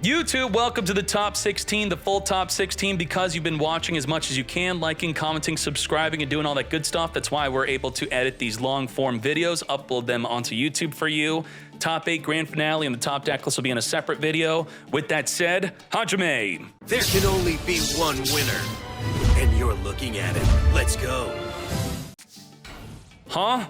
YouTube, welcome to the top 16, the full top 16, because you've been watching as much as you can, liking, commenting, subscribing, and doing all that good stuff. That's why we're able to edit these long form videos, upload them onto YouTube for you. Top 8 grand finale and the top deck list will be in a separate video. With that said, Hajime. There can only be one winner, and you're looking at it. Let's go. Huh?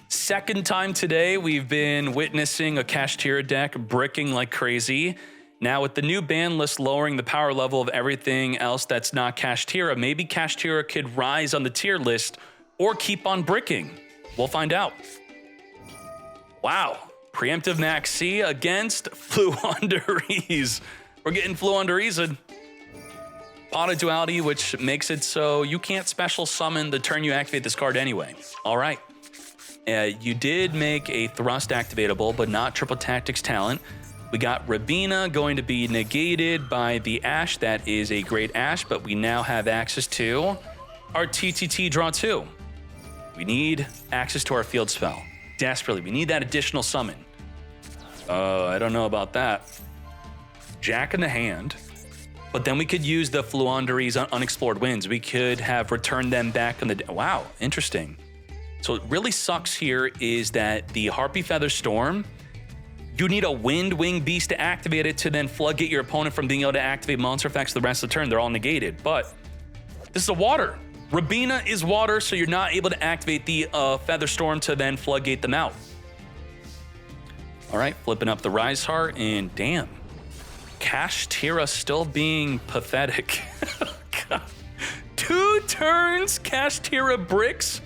Second time today, we've been witnessing a Kashtira deck bricking like crazy. Now, with the new ban list lowering the power level of everything else that's not Kashtira, maybe Kashtira could rise on the tier list or keep on bricking. We'll find out. Wow. Preemptive Max C against Floowandereeze. We're getting Floowandereeze. Pot of Duality, which makes it so you can't special summon the turn you activate this card anyway. All right. You did make a Thrust activatable, but not Triple Tactics talent. We got Rabina going to be negated by the Ash. That is a great Ash, but we now have access to our TTT draw 2. We need access to our field spell. Desperately, we need that additional summon. I don't know about that. Jack in the hand. But then we could use the Floowandereeze Unexplored Winds. We could have returned them back on the... Wow, interesting. So what really sucks here is that the Harpy Feather Storm, you need a Wind Wing Beast to activate it to then floodgate your opponent from being able to activate monster effects the rest of the turn. They're all negated. But this is a water. Rabina is water, so you're not able to activate the Feather Storm to then floodgate them out. All right, flipping up the Rise Heart, and damn. Kashtira still being pathetic. God. 2 turns, Kashtira bricks.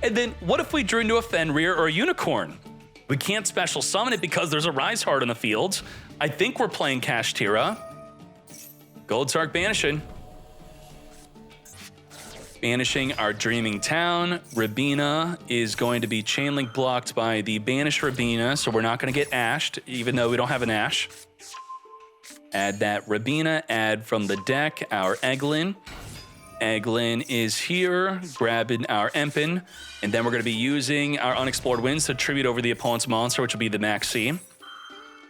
And then what if we drew into a Fenrir or a Unicorn? We can't special summon it because there's a Rise Heart on the field. I think we're playing Kashtira. Gold Sark banishing. Banishing our Dreaming Town. Rabina is going to be chain link blocked by the banished Rabina, so we're not going to get ashed, even though we don't have an Ash. Add that Rabina, add from the deck our Eglin. Eglin is here, grabbing our Empin, and then we're going to be using our Unexplored Winds to tribute over the opponent's monster, which will be the Max C.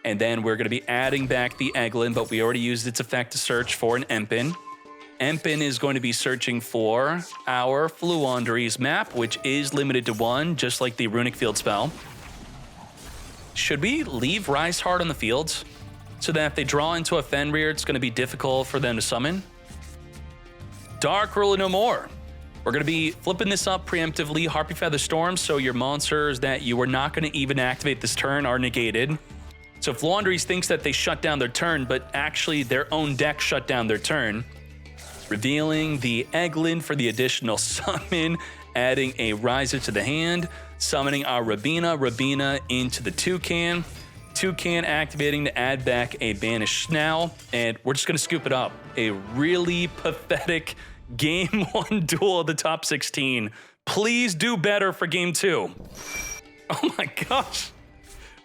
And then we're going to be adding back the Eglin, but we already used its effect to search for an Empin. Empin is going to be searching for our Floowandereeze map, which is limited to 1, just like the Runic Field spell. Should we leave Rise Heart on the field so that if they draw into a Fenrir, it's going to be difficult for them to summon? Dark Ruler no more. We're going to be flipping this up preemptively. Harpy Feather Storm, so your monsters that you were not going to even activate this turn are negated. So Floowandereeze thinks that they shut down their turn, but actually their own deck shut down their turn. Revealing the Eglin for the additional summon, adding a Riser to the hand, summoning our Rabina into the Toucan. Toucan activating to add back a banished Snarl, and we're just going to scoop it up. A really pathetic Game 1 duel of the top 16. Please do better for Game 2. Oh my gosh.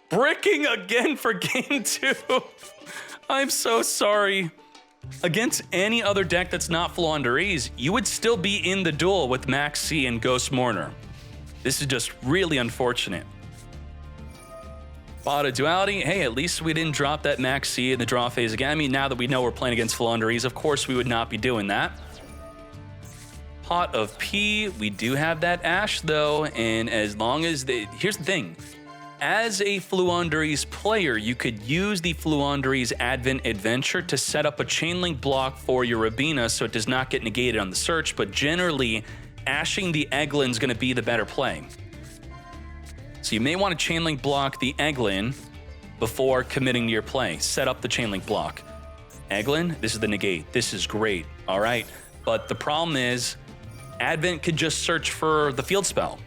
Bricking again for Game 2. I'm so sorry. Against any other deck that's not Floowandereeze, you would still be in the duel with Max C and Ghost Mourner. This is just really unfortunate. Pot of Duality, hey, at least we didn't drop that Max C in the draw phase again. I mean, now that we know we're playing against Floowandereeze, of course we would not be doing that. Pot of P, we do have that Ash though, and as long as here's the thing. As a Floowandereeze player, you could use the Floowandereeze Advent Adventure to set up a chain link block for your Rabina so it does not get negated on the search, but generally, ashing the Eglin is going to be the better play. So you may want to chain link block the Eglin before committing to your play. Set up the chain link block. Eglin, this is the negate. This is great. All right. But the problem is Advent could just search for the field spell.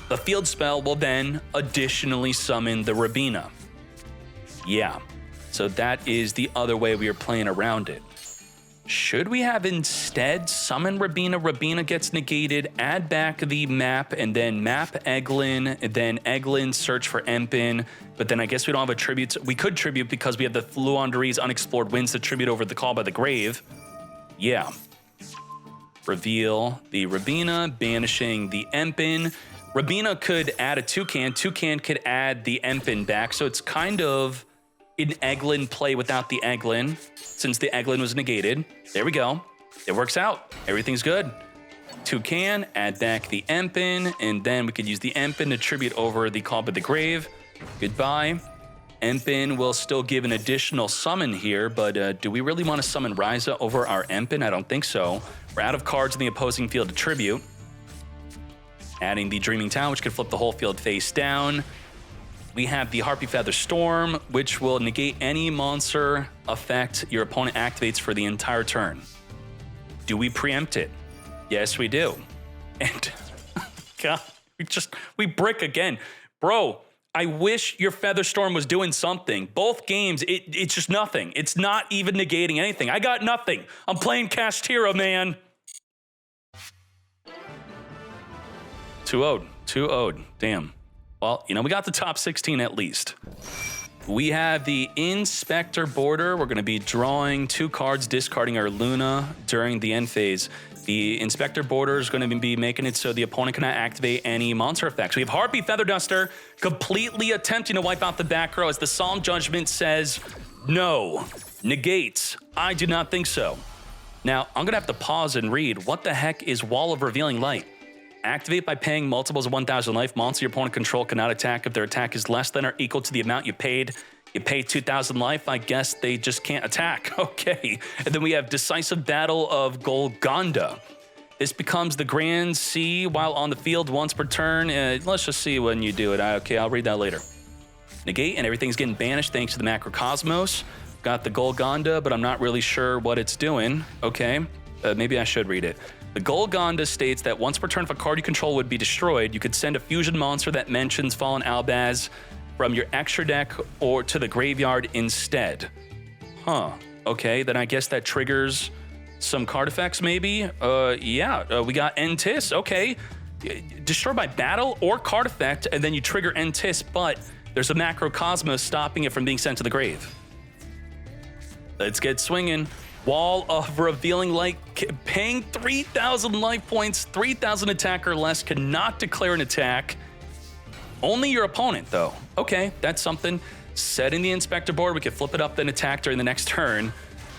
The field spell will then additionally summon the Rabina. Yeah. So that is the other way we are playing around it. Should we have instead summon Rabina? Rabina gets negated, add back the map, and then map Eglin, then Eglin search for Empin. But then I guess we don't have a tribute. We could tribute because we have the Floowandereeze Unexplored Winds to tribute over the Call by the Grave. Yeah. Reveal the Rabina, banishing the Empin. Rabina could add a Toucan. Toucan could add the Empin back. So it's kind of an Egglin play without the Egglin, since the Egglin was negated. There we go. It works out. Everything's good. Toucan, add back the Empin, and then we could use the Empin to tribute over the Call by the Grave. Goodbye. Empin will still give an additional summon here, but do we really want to summon Ryza over our Empin? I don't think so. We're out of cards in the opposing field to tribute. Adding the Dreaming Town, which could flip the whole field face down. We have the Harpy Feather Storm, which will negate any monster effect your opponent activates for the entire turn. Do we preempt it? Yes, we do. And God, we brick again. Bro, I wish your Feather Storm was doing something. Both games, it's just nothing. It's not even negating anything. I got nothing. I'm playing Kashtira, man. 2-0'd. 2-0'd. Damn. Well, you know, we got the top 16 at least. We have the Inspector Border. We're going to be drawing 2 cards, discarding our Luna during the end phase. The Inspector Border is going to be making it so the opponent cannot activate any monster effects. We have Harpy Feather Duster completely attempting to wipe out the back row as the Solemn Judgment says no. Negates. I do not think so. Now, I'm going to have to pause and read. What the heck is Wall of Revealing Light? Activate by paying multiples of 1,000 life. Monster your opponent control cannot attack if their attack is less than or equal to the amount you paid. You pay 2,000 life, I guess they just can't attack. Okay. And then we have Decisive Battle of Golgonda. This becomes the Grand C while on the field once per turn. Let's just see when you do it. Okay, I'll read that later. Negate, and everything's getting banished thanks to the Macrocosmos. Got the Golgonda, but I'm not really sure what it's doing. Okay, maybe I should read it. The Golgonda states that once per turn, if a card you control would be destroyed, you could send a fusion monster that mentions Fallen Albaz from your extra deck or to the graveyard instead. Huh. Okay, then I guess that triggers some card effects maybe? Yeah, we got Entis. Okay. Destroy by battle or card effect, and then you trigger Entis, but there's a Macrocosmos stopping it from being sent to the grave. Let's get swinging. Wall of Revealing Light, paying 3,000 life points, 3,000 attack or less, cannot declare an attack. Only your opponent, though. Okay, that's something. Setting the Inspector board, we can flip it up, then attack during the next turn.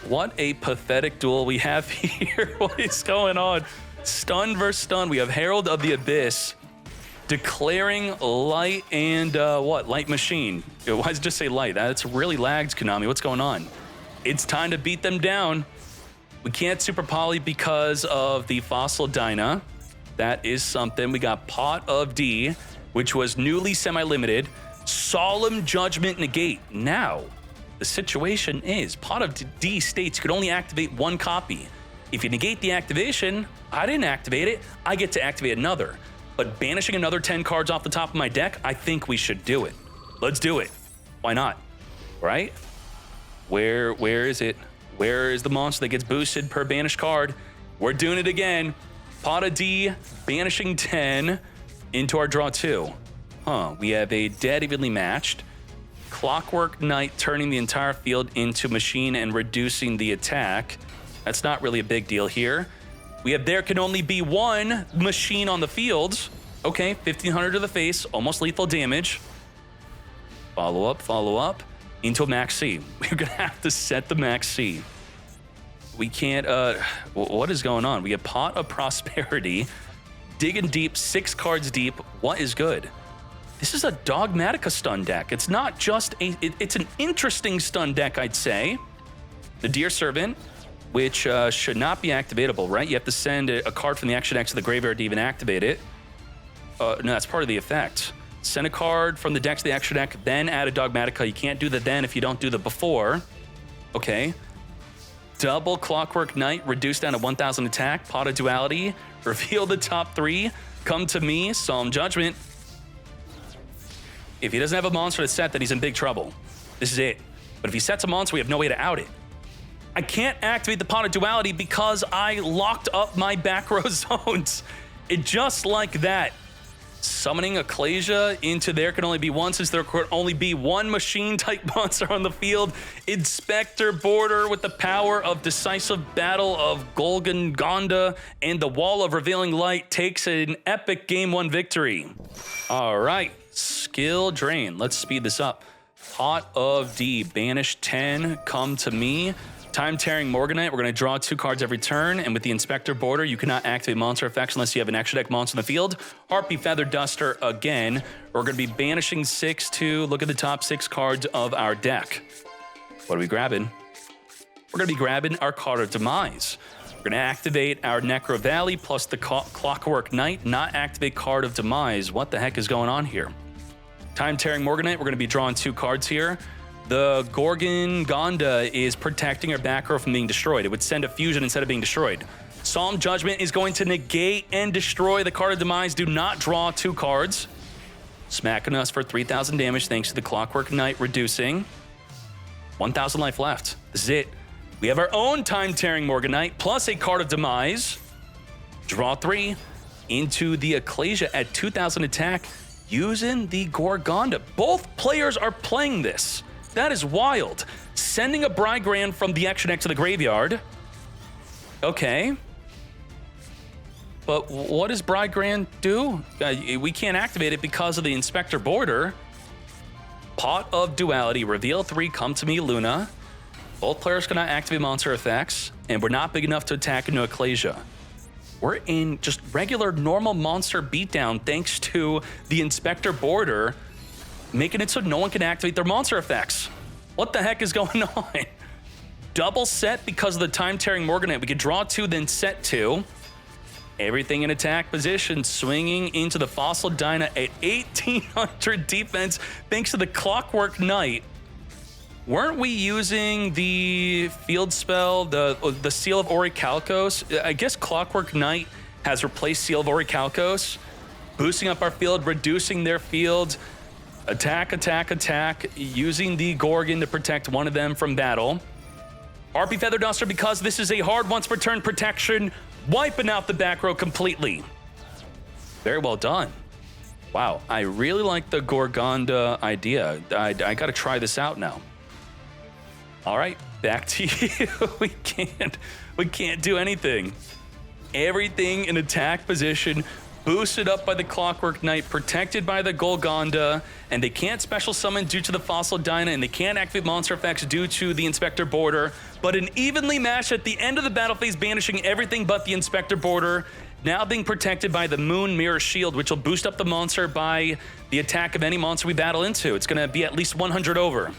What a pathetic duel we have here. What is going on? Stun versus stun. We have Herald of the Abyss declaring light and Light Machine. Why does it just say light? That's really lagged, Konami. What's going on? It's time to beat them down. We can't Super Poly because of the Fossil Dyna. That is something. We got Pot of D, which was newly semi-limited. Solemn Judgment negate. Now, the situation is Pot of D states you could only activate 1 copy. If you negate the activation, I didn't activate it, I get to activate another. But banishing another 10 cards off the top of my deck, I think we should do it. Let's do it. Why not? Right? Where is it? Where is the monster that gets boosted per banished card? We're doing it again. Pot of D, banishing 10 into our draw 2. Huh, we have a dead evenly matched. Clockwork Knight turning the entire field into machine and reducing the attack. That's not really a big deal here. We have there can only be 1 machine on the field. Okay, 1,500 to the face, almost lethal damage. Follow up. Into a max C. We're gonna have to set the max C. We can't, what is going on? We have Pot of Prosperity, digging deep, 6 cards deep. What is good? This is a Dogmatica stun deck. It's not just it's an interesting stun deck, I'd say. The Deer Servant, which should not be activatable, right? You have to send a card from the action deck to the graveyard to even activate it. No, that's part of the effect. Send a card from the deck to the extra deck, then add a Dogmatica. You can't do the then if you don't do the before. Okay. Double Clockwork Knight, reduced down to 1,000 attack. Pot of Duality, reveal the top 3. Come to me, Solemn Judgment. If he doesn't have a monster to set, then he's in big trouble. This is it. But if he sets a monster, we have no way to out it. I can't activate the Pot of Duality because I locked up my back row zones. It just like that. Summoning Ecclesia into there can only be 1 since there could only be 1 machine-type monster on the field. Inspector Border with the power of Decisive Battle of Golgonda and the Wall of Revealing Light takes an epic Game 1 victory. All right, Skill Drain. Let's speed this up. Pot of D, banish 10, come to me. Time-tearing Morganite, we're gonna draw 2 cards every turn, and with the Inspector border, you cannot activate monster effects unless you have an extra deck monster in the field. Harpy Feather Duster again. We're gonna be banishing 6 to look at the top 6 cards of our deck. What are we grabbing? We're gonna be grabbing our card of Demise. We're gonna activate our Necro Valley plus the Clockwork Knight, not activate card of Demise. What the heck is going on here? Time-tearing Morganite, we're gonna be drawing 2 cards here. The Gorgon Gonda is protecting our back row from being destroyed. It would send a fusion instead of being destroyed. Solemn Judgment is going to negate and destroy the card of Demise. Do not draw 2 cards. Smacking us for 3,000 damage thanks to the Clockwork Knight reducing. 1,000 life left. This is it. We have our own Time-tearing Morganite plus a card of Demise. Draw 3 into the Ecclesia at 2,000 attack using the Gorgonda. Both players are playing this. That is wild. Sending a Brigran from the extra deck to the graveyard. Okay. But what does Brigran do? We can't activate it because of the Inspector border. Pot of Duality, reveal 3, come to me, Luna. Both players cannot activate monster effects, and we're not big enough to attack into Ecclesia. We're in just regular, normal monster beatdown thanks to the Inspector border, making it so no one can activate their monster effects. What the heck is going on? Double set because of the Time-tearing Morganite. We could draw 2, then set 2. Everything in attack position, swinging into the Fossil Dyna at 1,800 defense thanks to the Clockwork Knight. Weren't we using the field spell, the Seal of Orichalcos? I guess Clockwork Knight has replaced Seal of Orichalcos, boosting up our field, reducing their field. Attack, attack, attack, using the Gorgon to protect one of them from battle. Harpy Feather Duster, because this is a hard once per turn protection, wiping out the back row completely. Very well done. Wow, I really like the Gorgonda idea. I gotta try this out now. All right, back to you. We can't do anything. Everything in attack position, boosted up by the Clockwork Knight, protected by the Golgonda, and they can't special summon due to the Fossil Dyna, and they can't activate monster effects due to the Inspector border, but an evenly matched at the end of the battle phase, banishing everything but the Inspector border, now being protected by the Moon Mirror Shield, which will boost up the monster by the attack of any monster we battle into. It's gonna be at least 100 over.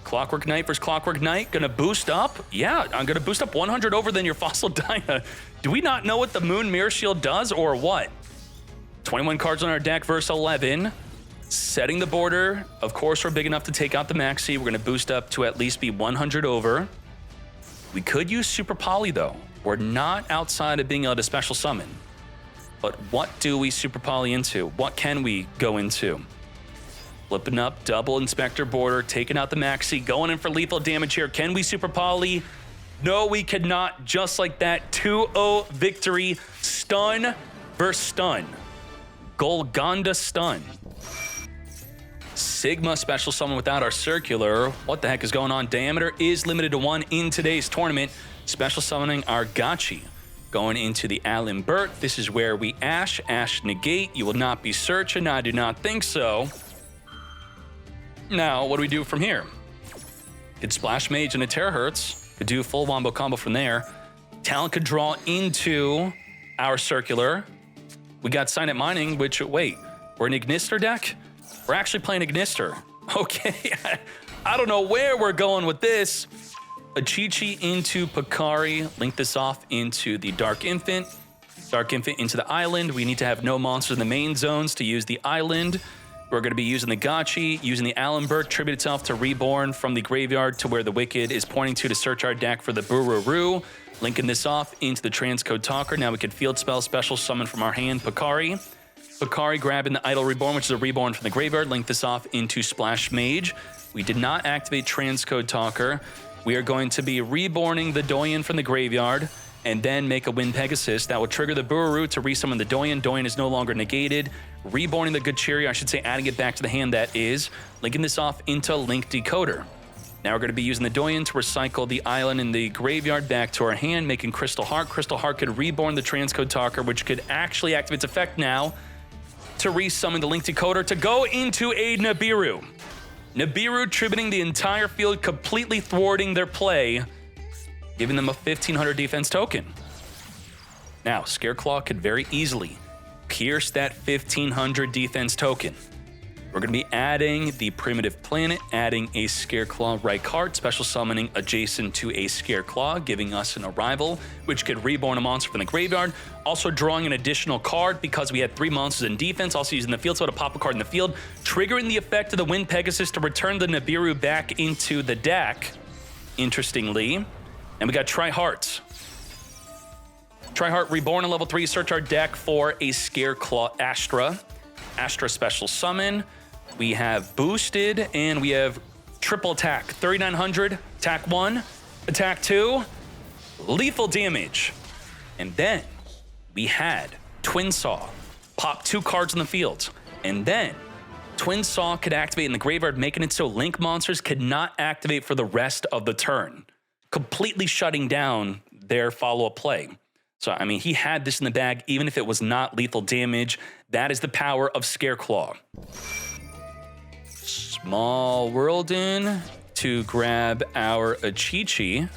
Clockwork Knight versus Clockwork Knight, gonna boost up? Yeah, I'm gonna boost up 100 over than your Fossil Dyna. Do we not know what the Moon Mirror Shield does or what? 21 cards on our deck versus 11. Setting the border. Of course, we're big enough to take out the Maxi. We're gonna boost up to at least be 100 over. We could use Super Poly though. We're not outside of being able to special summon. But what do we Super Poly into? What can we go into? Flipping up, double Inspector border, taking out the Maxi, going in for lethal damage here. Can we Super Poly? No, we cannot. Just like that, 2-0 victory. Stun versus stun. Golgonda stun. Sigma special summon without our circular. What the heck is going on? Diameter is limited to 1 in today's tournament. Special summoning our Gachi. Going into the Alimbert. This is where we Ash negate. You will not be searching. I do not think so. Now, what do we do from here? Could Splash Mage and a Terahertz. Could do full wombo combo from there. Talent could draw into our circular. We got Signet Mining, which, wait, we're an Ignister deck? We're actually playing Ignister. Okay, I don't know where we're going with this. A Chi-Chi into Pakari. Link this off into the Dark Infant. Dark Infant into the island. We need to have no monsters in the main zones to use the island. We're going to be using the Gachi, using the Alimbert, tribute itself to Reborn from the graveyard to where the Wicked is pointing to search our deck for the Bururu. Linking this off into the Transcode Talker. Now we can field spell, special summon from our hand, Pakari. Pakari grabbing the Idol Reborn, which is a Reborn from the graveyard. Link this off into Splash Mage. We did not activate Transcode Talker. We are going to be reborning the Doyen from the graveyard and then make a Wind Pegasus. That will trigger the Bururu to resummon the Doyen. Doyen is no longer negated. Reborning the Gachiri, I should say adding it back to the hand that is. Linking this off into Link Decoder. Now we're going to be using the Doyen to recycle the island in the graveyard back to our hand, making Crystal Heart. Crystal Heart could reborn the Transcode Talker, which could actually activate its effect now to resummon the Link Decoder to go into a Nibiru. Nibiru tributing the entire field, completely thwarting their play, giving them a 1500 defense token. Now, Scareclaw could very easily pierce that 1500 defense token. We're going to be adding the Primitive Planet, adding a Scareclaw right card, special summoning adjacent to a Scareclaw, giving us an Arrival, which could reborn a monster from the graveyard. Also drawing an additional card because we had 3 monsters in defense, also using the field spell to pop a card in the field, triggering the effect of the Wind Pegasus to return the Nibiru back into the deck, interestingly. And we got Tri-Heart. Tri-Heart reborn on level 3, search our deck for a Scareclaw Astra. Astra special summon. We have boosted, and we have triple attack. 3900, attack 1, attack 2, lethal damage. And then we had Twin Saw, pop 2 cards in the field. And then Twin Saw could activate in the graveyard, making it so Link monsters could not activate for the rest of the turn, completely shutting down their follow-up play. So, I mean, he had this in the bag, even if it was not lethal damage. That is the power of Scareclaw. Small World in to grab our Achichi.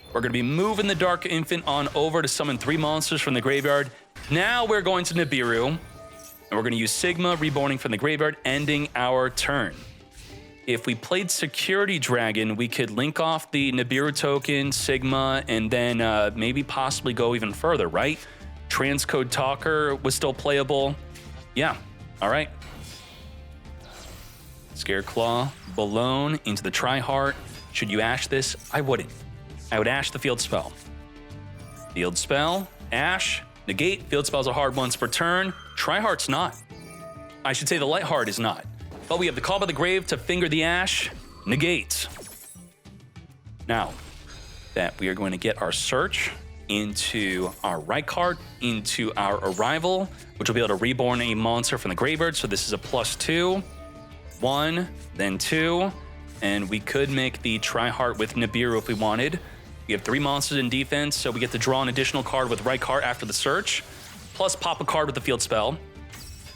We're going to be moving the Dark Infant on over to summon 3 monsters from the graveyard. Now we're going to Nibiru, and we're going to use Sigma, reborning from the graveyard, ending our turn. If we played Security Dragon, we could link off the Nibiru token, Sigma, and then maybe possibly go even further, right? Transcode Talker was still playable. Yeah, all right. Scareclaw, Balone into the Tri-Heart. Should you ash this? I wouldn't. I would ash the field spell. Field spell, ash, negate. Field spell's a hard once per turn. Tri-Heart's not. I should say the Light Heart is not. But we have the Call by the Grave to finger the ash, negate. Now that we are going to get our search into our right card, into our Arrival, which will be able to reborn a monster from the graveyard. So this is a +2, 1, then 2. And we could make the Tri-Heart with Nibiru if we wanted. We have 3 monsters in defense, so we get to draw an additional card with right card after the search, plus pop a card with the field spell,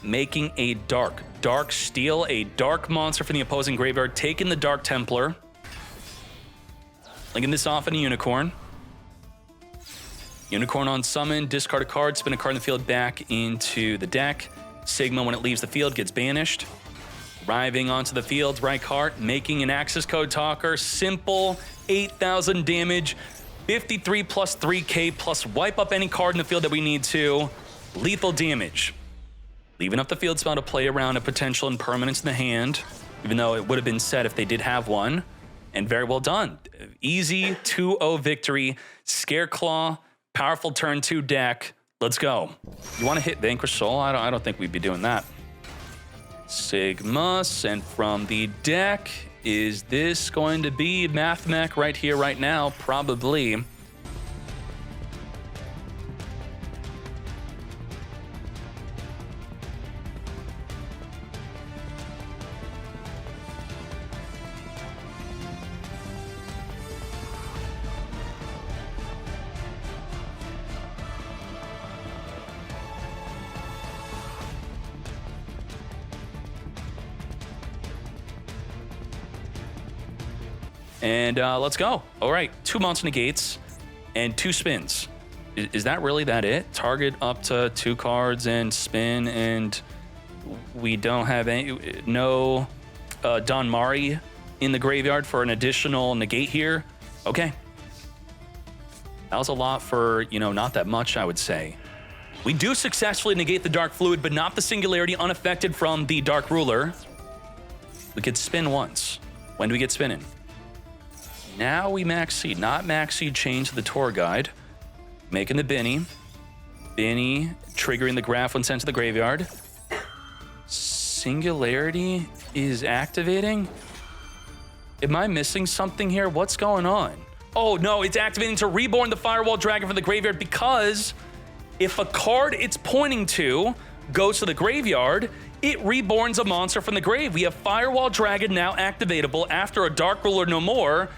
making a Dark Steel, a dark monster from the opposing graveyard, taking the Dark Templar, linking this off in a Unicorn. Unicorn on summon, discard a card, spin a card in the field back into the deck. Sigma, when it leaves the field, gets banished. Arriving onto the field, right card, making an access code talker, simple 8,000 damage, 53 plus 3k plus wipe up any card in the field that we need to, lethal damage. Leaving up the field spell to play around a potential impermanence in the hand, even though it would have been set if they did have one, and very well done. Easy 2-0 victory, Scareclaw, powerful turn 2 deck, let's go. You want to hit Vanquish Soul? I don't think we'd be doing that. Sigma sent from the deck. Is this going to be Mathmech right here, right now? Probably. And let's go. All right, 2 monster negates and 2 spins. Is that really that it? Target up to 2 cards and spin, and we don't have no Don Mari in the graveyard for an additional negate here. Okay. That was a lot for, not that much, I would say. We do successfully negate the Dark Fluid, but not the Singularity, unaffected from the Dark Ruler. We could spin once. When do we get spinning? Now we max seed, not max seed change the tour guide. Making the Benny. Benny triggering the graph when sent to the graveyard. Singularity is activating? Am I missing something here? What's going on? Oh no, it's activating to reborn the Firewall Dragon from the graveyard, because if a card it's pointing to goes to the graveyard, it reborns a monster from the grave. We have Firewall Dragon now activatable after a Dark Ruler no more,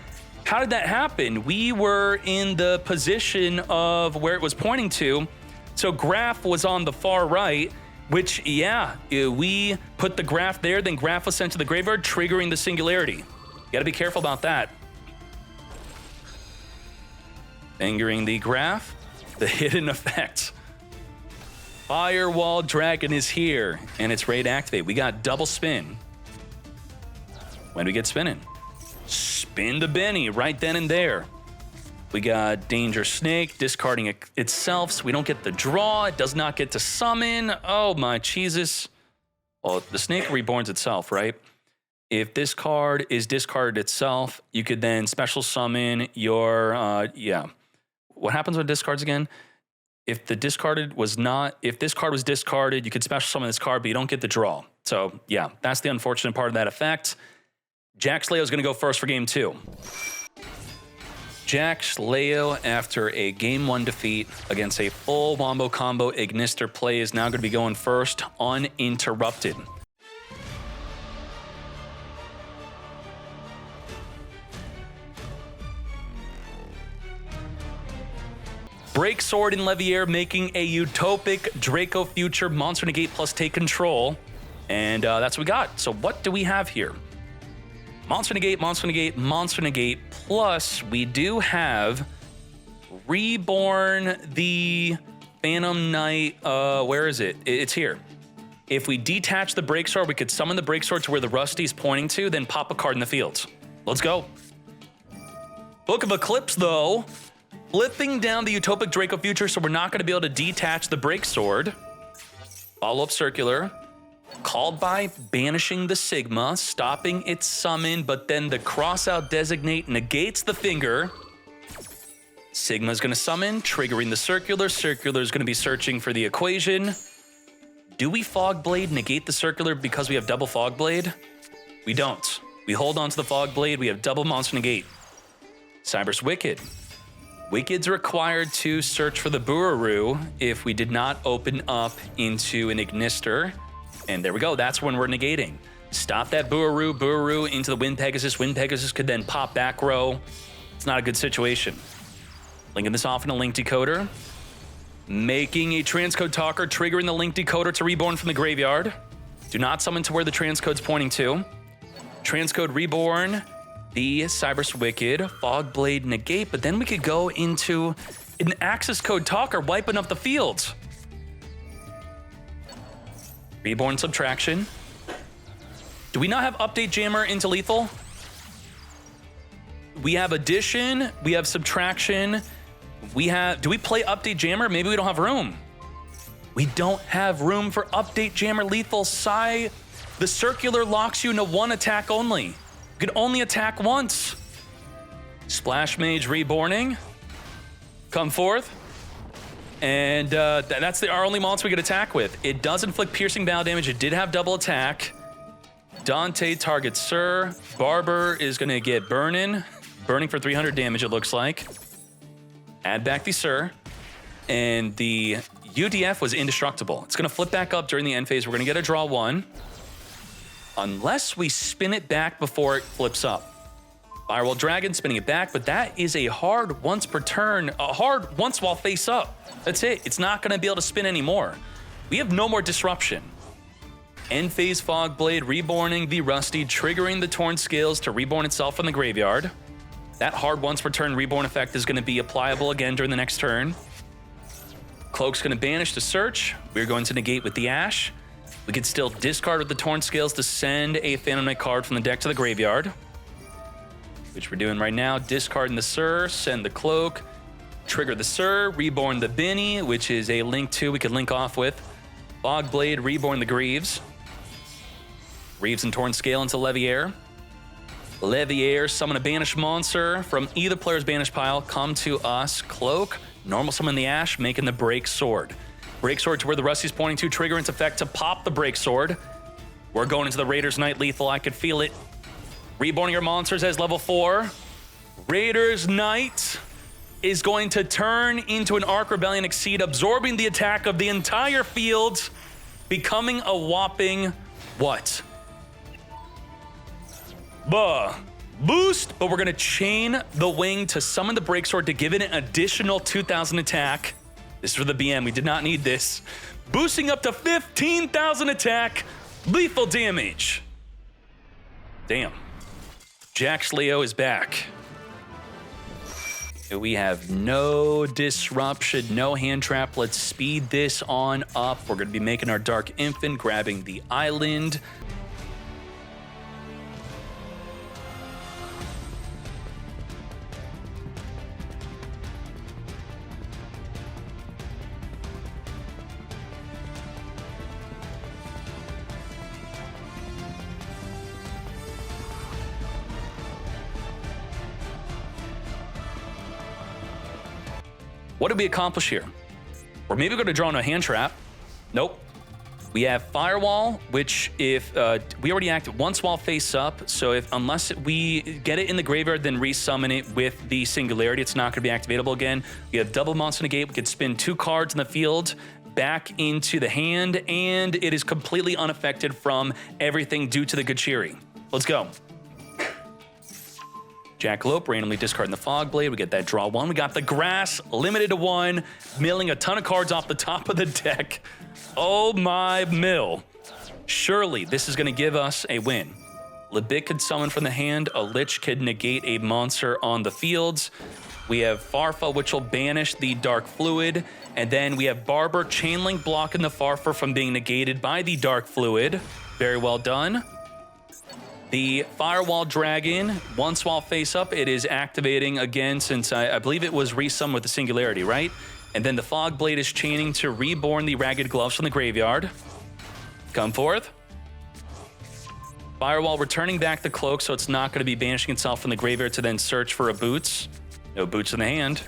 How did that happen? We were in the position of where it was pointing to. So graph was on the far right, which, yeah, we put the graph there, then graph was sent to the graveyard, triggering the singularity. You gotta be careful about that. Fingering the graph, the hidden effect. Firewall Dragon is here, and it's ready to activate. We got double spin. When do we get spinning? Spin the Benny right then and there. We got Danger Snake discarding itself, so we don't get the draw. It does not get to summon. Oh my Jesus. Well, the Snake reborns itself, right? If this card is discarded itself, you could then special summon your, yeah. What happens when it discards again? If this card was discarded, you could special summon this card, but you don't get the draw. So yeah, that's the unfortunate part of that effect. Jax Leo is going to go first for game 2. Jax Leo, after a game 1 defeat against a full wombo combo Ignister play, is now going to be going first uninterrupted. Break Sword and Leviair making a utopic Draco Future Monster Negate plus take control. And that's what we got. So what do we have here? Monster Negate, Monster Negate, Monster Negate, plus we do have Reborn the Phantom Knight. Where is it? It's here. If we detach the Break Sword, we could summon the Break Sword to where the Rusty's pointing to, then pop a card in the field. Let's go. Book of Eclipse, though, flipping down the Utopic Draco Future, so we're not going to be able to detach the Break Sword. Follow-up Circular. Called by banishing the Sigma, stopping its summon, but then the cross-out designate negates the finger. Sigma's going to summon, triggering the Circular. Circular is going to be searching for the equation. Do we Fog Blade negate the Circular because we have double Fog Blade? We don't. We hold on to the Fog Blade. We have double Monster Negate. Cyber's Wicked. Wicked's required to search for the Buraroo if we did not open up into an Ignister. And there we go, that's when we're negating. Stop that Buraroo into the Wind Pegasus. Wind Pegasus could then pop back row. It's not a good situation. Linking this off in a Link Decoder. Making a Transcode Talker, triggering the Link Decoder to Reborn from the graveyard. Do not summon to where the Transcode's pointing to. Transcode Reborn, the Cyber's Wicked, Fog Blade negate, but then we could go into an Access Code Talker, wiping up the field. Reborn Subtraction. Do we not have Update Jammer into lethal? We have Addition, we have Subtraction, do we play Update Jammer? Maybe we don't have room. We don't have room for Update Jammer lethal. The Circular locks you into one attack only. You can only attack once. Splash Mage Reborning. Come forth. And that's our only monster we could attack with. It does inflict piercing battle damage. It did have double attack. Dante targets Sir. Barber is going to get Burning for 300 damage, it looks like. Add back the Sir. And the UDF was indestructible. It's going to flip back up during the end phase. We're going to get a draw 1. Unless we spin it back before it flips up. Firewall Dragon spinning it back, but that is a hard once per turn, a hard once while face up. That's it. It's not going to be able to spin anymore. We have no more disruption. End phase Fog Blade, reborning the Rusty, triggering the Torn Scales to reborn itself from the graveyard. That hard once per turn reborn effect is going to be applicable again during the next turn. Cloak's going to banish the Search. We're going to negate with the Ash. We could still discard with the Torn Scales to send a Phantom Knight card from the deck to the graveyard, which we're doing right now. Discarding the Sir, send the Cloak, trigger the Sir, reborn the Benny, which is a link 2 we could link off with. Fog Blade, reborn the Greaves. Greaves and Torn Scale into Leviair. Leviair, summon a banished monster from either player's banished pile, come to us. Cloak, normal summon the Ash, making the Break Sword. Break Sword to where the Rusty's pointing to, trigger its effect to pop the Break Sword. We're going into the Raiders Knight lethal, I could feel it. Reborning your monsters as level 4. Raiders Knight is going to turn into an Arc Rebellion Exceed, absorbing the attack of the entire field, becoming a whopping what? boost, but we're gonna chain the wing to summon the Breaksword to give it an additional 2,000 attack. This is for the BM, we did not need this. Boosting up to 15,000 attack, lethal damage. Damn. Jax Leo is back. We have no disruption, no hand trap. Let's speed this on up. We're gonna be making our Dark Infant, grabbing the island. What did we accomplish here? We're maybe going to draw on a hand trap. Nope. We have Firewall, which if we already acted once while face up, so unless we get it in the graveyard, then resummon it with the Singularity, it's not going to be activatable again. We have Double Monster Negate. We could spin 2 cards in the field back into the hand, and it is completely unaffected from everything due to the Kashtira. Let's go. Jackalope, randomly discarding the Fog Blade. We get that draw 1. We got the Grass, limited to 1, milling a ton of cards off the top of the deck. Oh my mill. Surely this is going to give us a win. Lebit could summon from the hand. A Lich could negate a monster on the fields. We have Farfa, which will banish the Dark Fluid. And then we have Barber, Chainlink blocking the Farfa from being negated by the Dark Fluid. Very well done. The Firewall Dragon, once while face up, it is activating again since I believe it was resummoned with the Singularity, right? And then the Fog Blade is chaining to reborn the Ragged Gloves from the graveyard. Come forth. Firewall returning back the Cloak, so it's not going to be banishing itself from the graveyard to then search for a Boots. No Boots in the hand.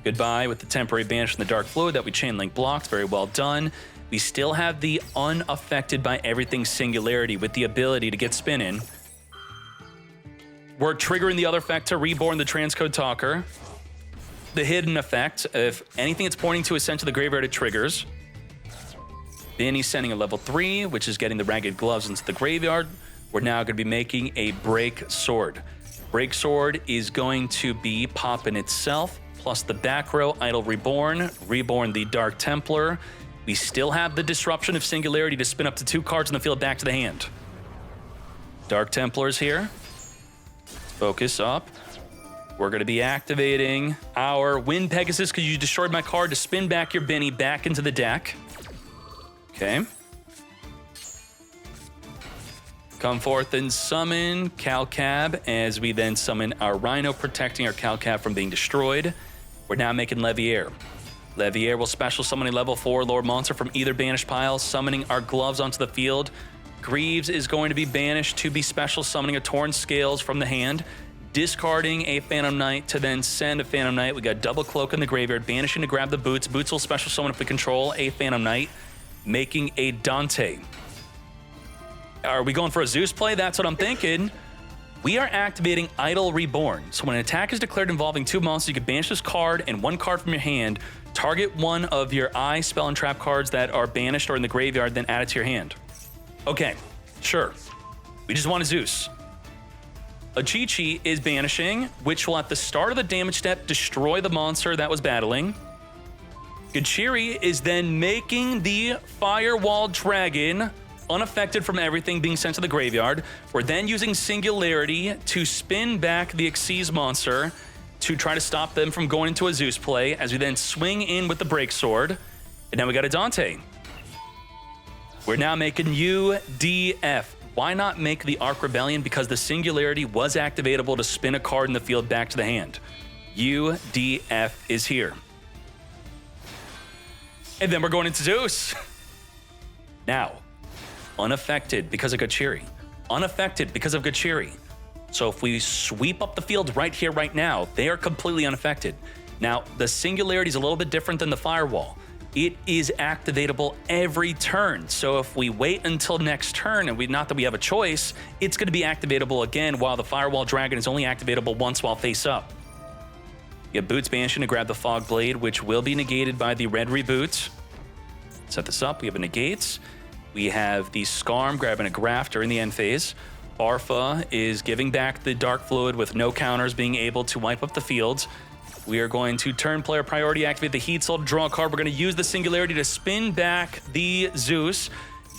Goodbye with the temporary banish from the Dark Fluid that we Chainlink blocked. Very well done. We still have the unaffected by everything Singularity with the ability to get spinning. We're triggering the other effect to reborn the Transcode Talker. The hidden effect, if anything it's pointing to is sent to the graveyard, it triggers. Then he's sending a level 3, which is getting the Ragged Gloves into the graveyard. We're now going to be making a Break Sword. Break Sword is going to be popping itself, plus the back row, Idol Reborn, reborn the Dark Templar. We still have the disruption of Singularity to spin up to 2 cards in the field back to the hand. Dark Templars here. Focus up. We're going to be activating our Wind Pegasus because you destroyed my card to spin back your Benny back into the deck. Okay. Come forth and summon Calcab as we then summon our Rhino, protecting our Calcab from being destroyed. We're now making Leviair. Leviair will special summon a level 4 Lord Monster from either banished pile, summoning our Gloves onto the field. Greaves is going to be banished to be special summoning a Torn Scales from the hand, discarding a Phantom Knight to then send a Phantom Knight. We got Double Cloak in the graveyard, banishing to grab the Boots. Boots will special summon if we control a Phantom Knight, making a Dante. Are we going for a Zeus play? That's what I'm thinking. We are activating Idol Reborn. So when an attack is declared involving 2 monsters, you can banish this card and 1 card from your hand, target 1 of your eye, spell, and trap cards that are banished or in the graveyard, then add it to your hand. Okay, sure. We just want a Zeus. A Chi-Chi is banishing, which will at the start of the damage step destroy the monster that was battling. Kashtira is then making the Firewall Dragon unaffected from everything being sent to the graveyard. We're then using Singularity to spin back the Xyz monster to try to stop them from going into a Zeus play, as we then swing in with the Break Sword. And now we got a Dante. We're now making UDF. Why not make the Arc Rebellion? Because the Singularity was activatable to spin a card in the field back to the hand. UDF is here. And then we're going into Zeus. Now, unaffected because of Kashtira. Unaffected because of Kashtira. So if we sweep up the field right here, right now, they are completely unaffected. Now, the Singularity is a little bit different than the Firewall. It is activatable every turn. So if we wait until next turn, and not that we have a choice, it's going to be activatable again, while the Firewall Dragon is only activatable once while face up. You have Boots banishing to grab the Fog Blade, which will be negated by the red reboot. Set this up. We have a negates. We have the Scarm grabbing a Graft during the end phase. Barfa is giving back the Dark Fluid with no counters, being able to wipe up the field. We are going to turn player priority, activate the Heat Soul to draw a card. We're going to use the Singularity to spin back the Zeus,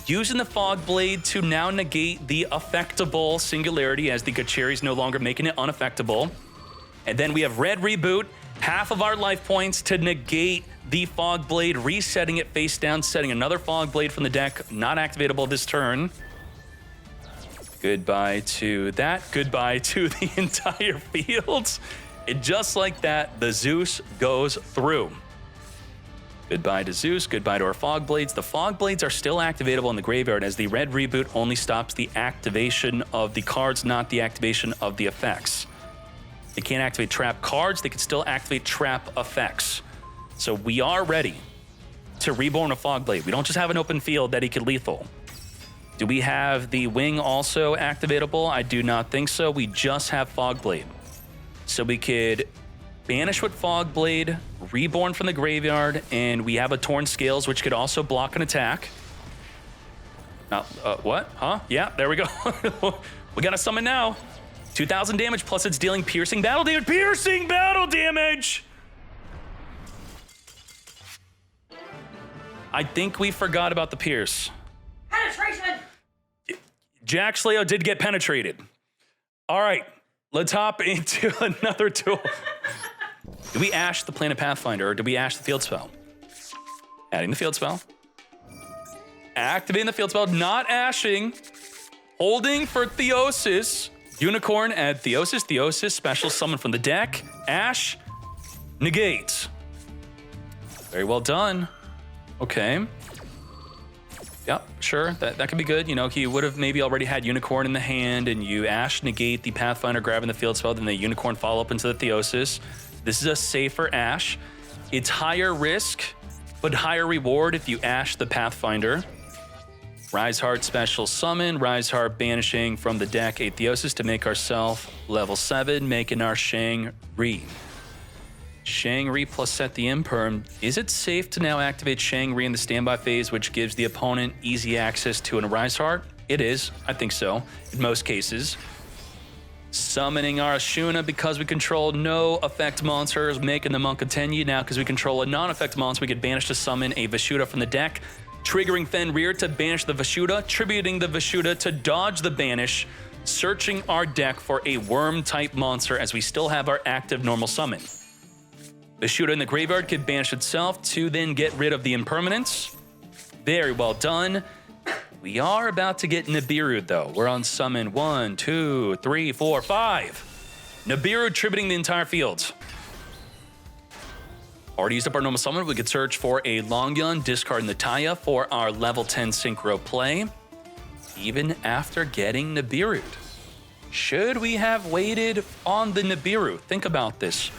using the Fog Blade to now negate the affectable Singularity, as the Kashtira is no longer making it unaffectable. And then we have Red Reboot, half of our life points to negate the Fog Blade, resetting it face down, setting another Fog Blade from the deck, not activatable this turn. Goodbye to that. Goodbye to the entire field. And just like that, the Zeus goes through. Goodbye to Zeus, goodbye to our Fog Blades. The Fog Blades are still activatable in the graveyard, as the Red Reboot only stops the activation of the cards, not the activation of the effects. They can't activate trap cards, they can still activate trap effects. So we are ready to reborn a Fog Blade. We don't just have an open field that he could lethal. Do we have the Wing also activatable? I do not think so. We just have Fog Blade. So we could banish with Fog Blade, reborn from the graveyard, and we have a Torn Scales, which could also block an attack. What? Huh? Yeah, there we go. We got a summon now. 2,000 damage, plus it's dealing piercing battle damage. Piercing battle damage! I think we forgot about the Pierce. Penetration! Jax Leo did get penetrated. All right. Let's hop into another duel. Do we Ash the Planet Pathfinder, or do we Ash the field spell? Adding the field spell. Activating the field spell, not ashing. Holding for Theosis. Unicorn, add Theosis. Theosis, special summon from the deck. Ash, negate. Very well done. Okay. Yep, sure, that could be good. You know, he would have maybe already had Unicorn in the hand, and you Ash negate the Pathfinder grabbing the field spell, then the Unicorn follow up into the Theosis. This is a safer Ash. It's higher risk, but higher reward if you Ash the Pathfinder. Rise Heart special summon, Rise Heart banishing from the deck a Theosis to make ourselves level 7, making our Shang-Ri. Shang-Ri plus set the Imperm. Is it safe to now activate Shang-Ri in the standby phase, which gives the opponent easy access to an Rise Heart? It is, I think so, in most cases. Summoning our Ashuna because we control no effect monsters, making the Monk continue. Now, because we control a non-effect monster, we could banish to summon a Vashuda from the deck, triggering Fenrir to banish the Vashuda, tributing the Vashuda to dodge the banish, searching our deck for a worm-type monster as we still have our active normal summon. Vashuda in the graveyard could banish itself to then get rid of the impermanence. Very well done. We are about to get Nibiru, though. We're on summon 1, 2, 3, 4, 5. Nibiru tributing the entire field. Already used up our normal summon. We could search for a Longyun, discard Nataya for our level 10 synchro play, even after getting Nibiru. Should we have waited on the Nibiru? Think about this.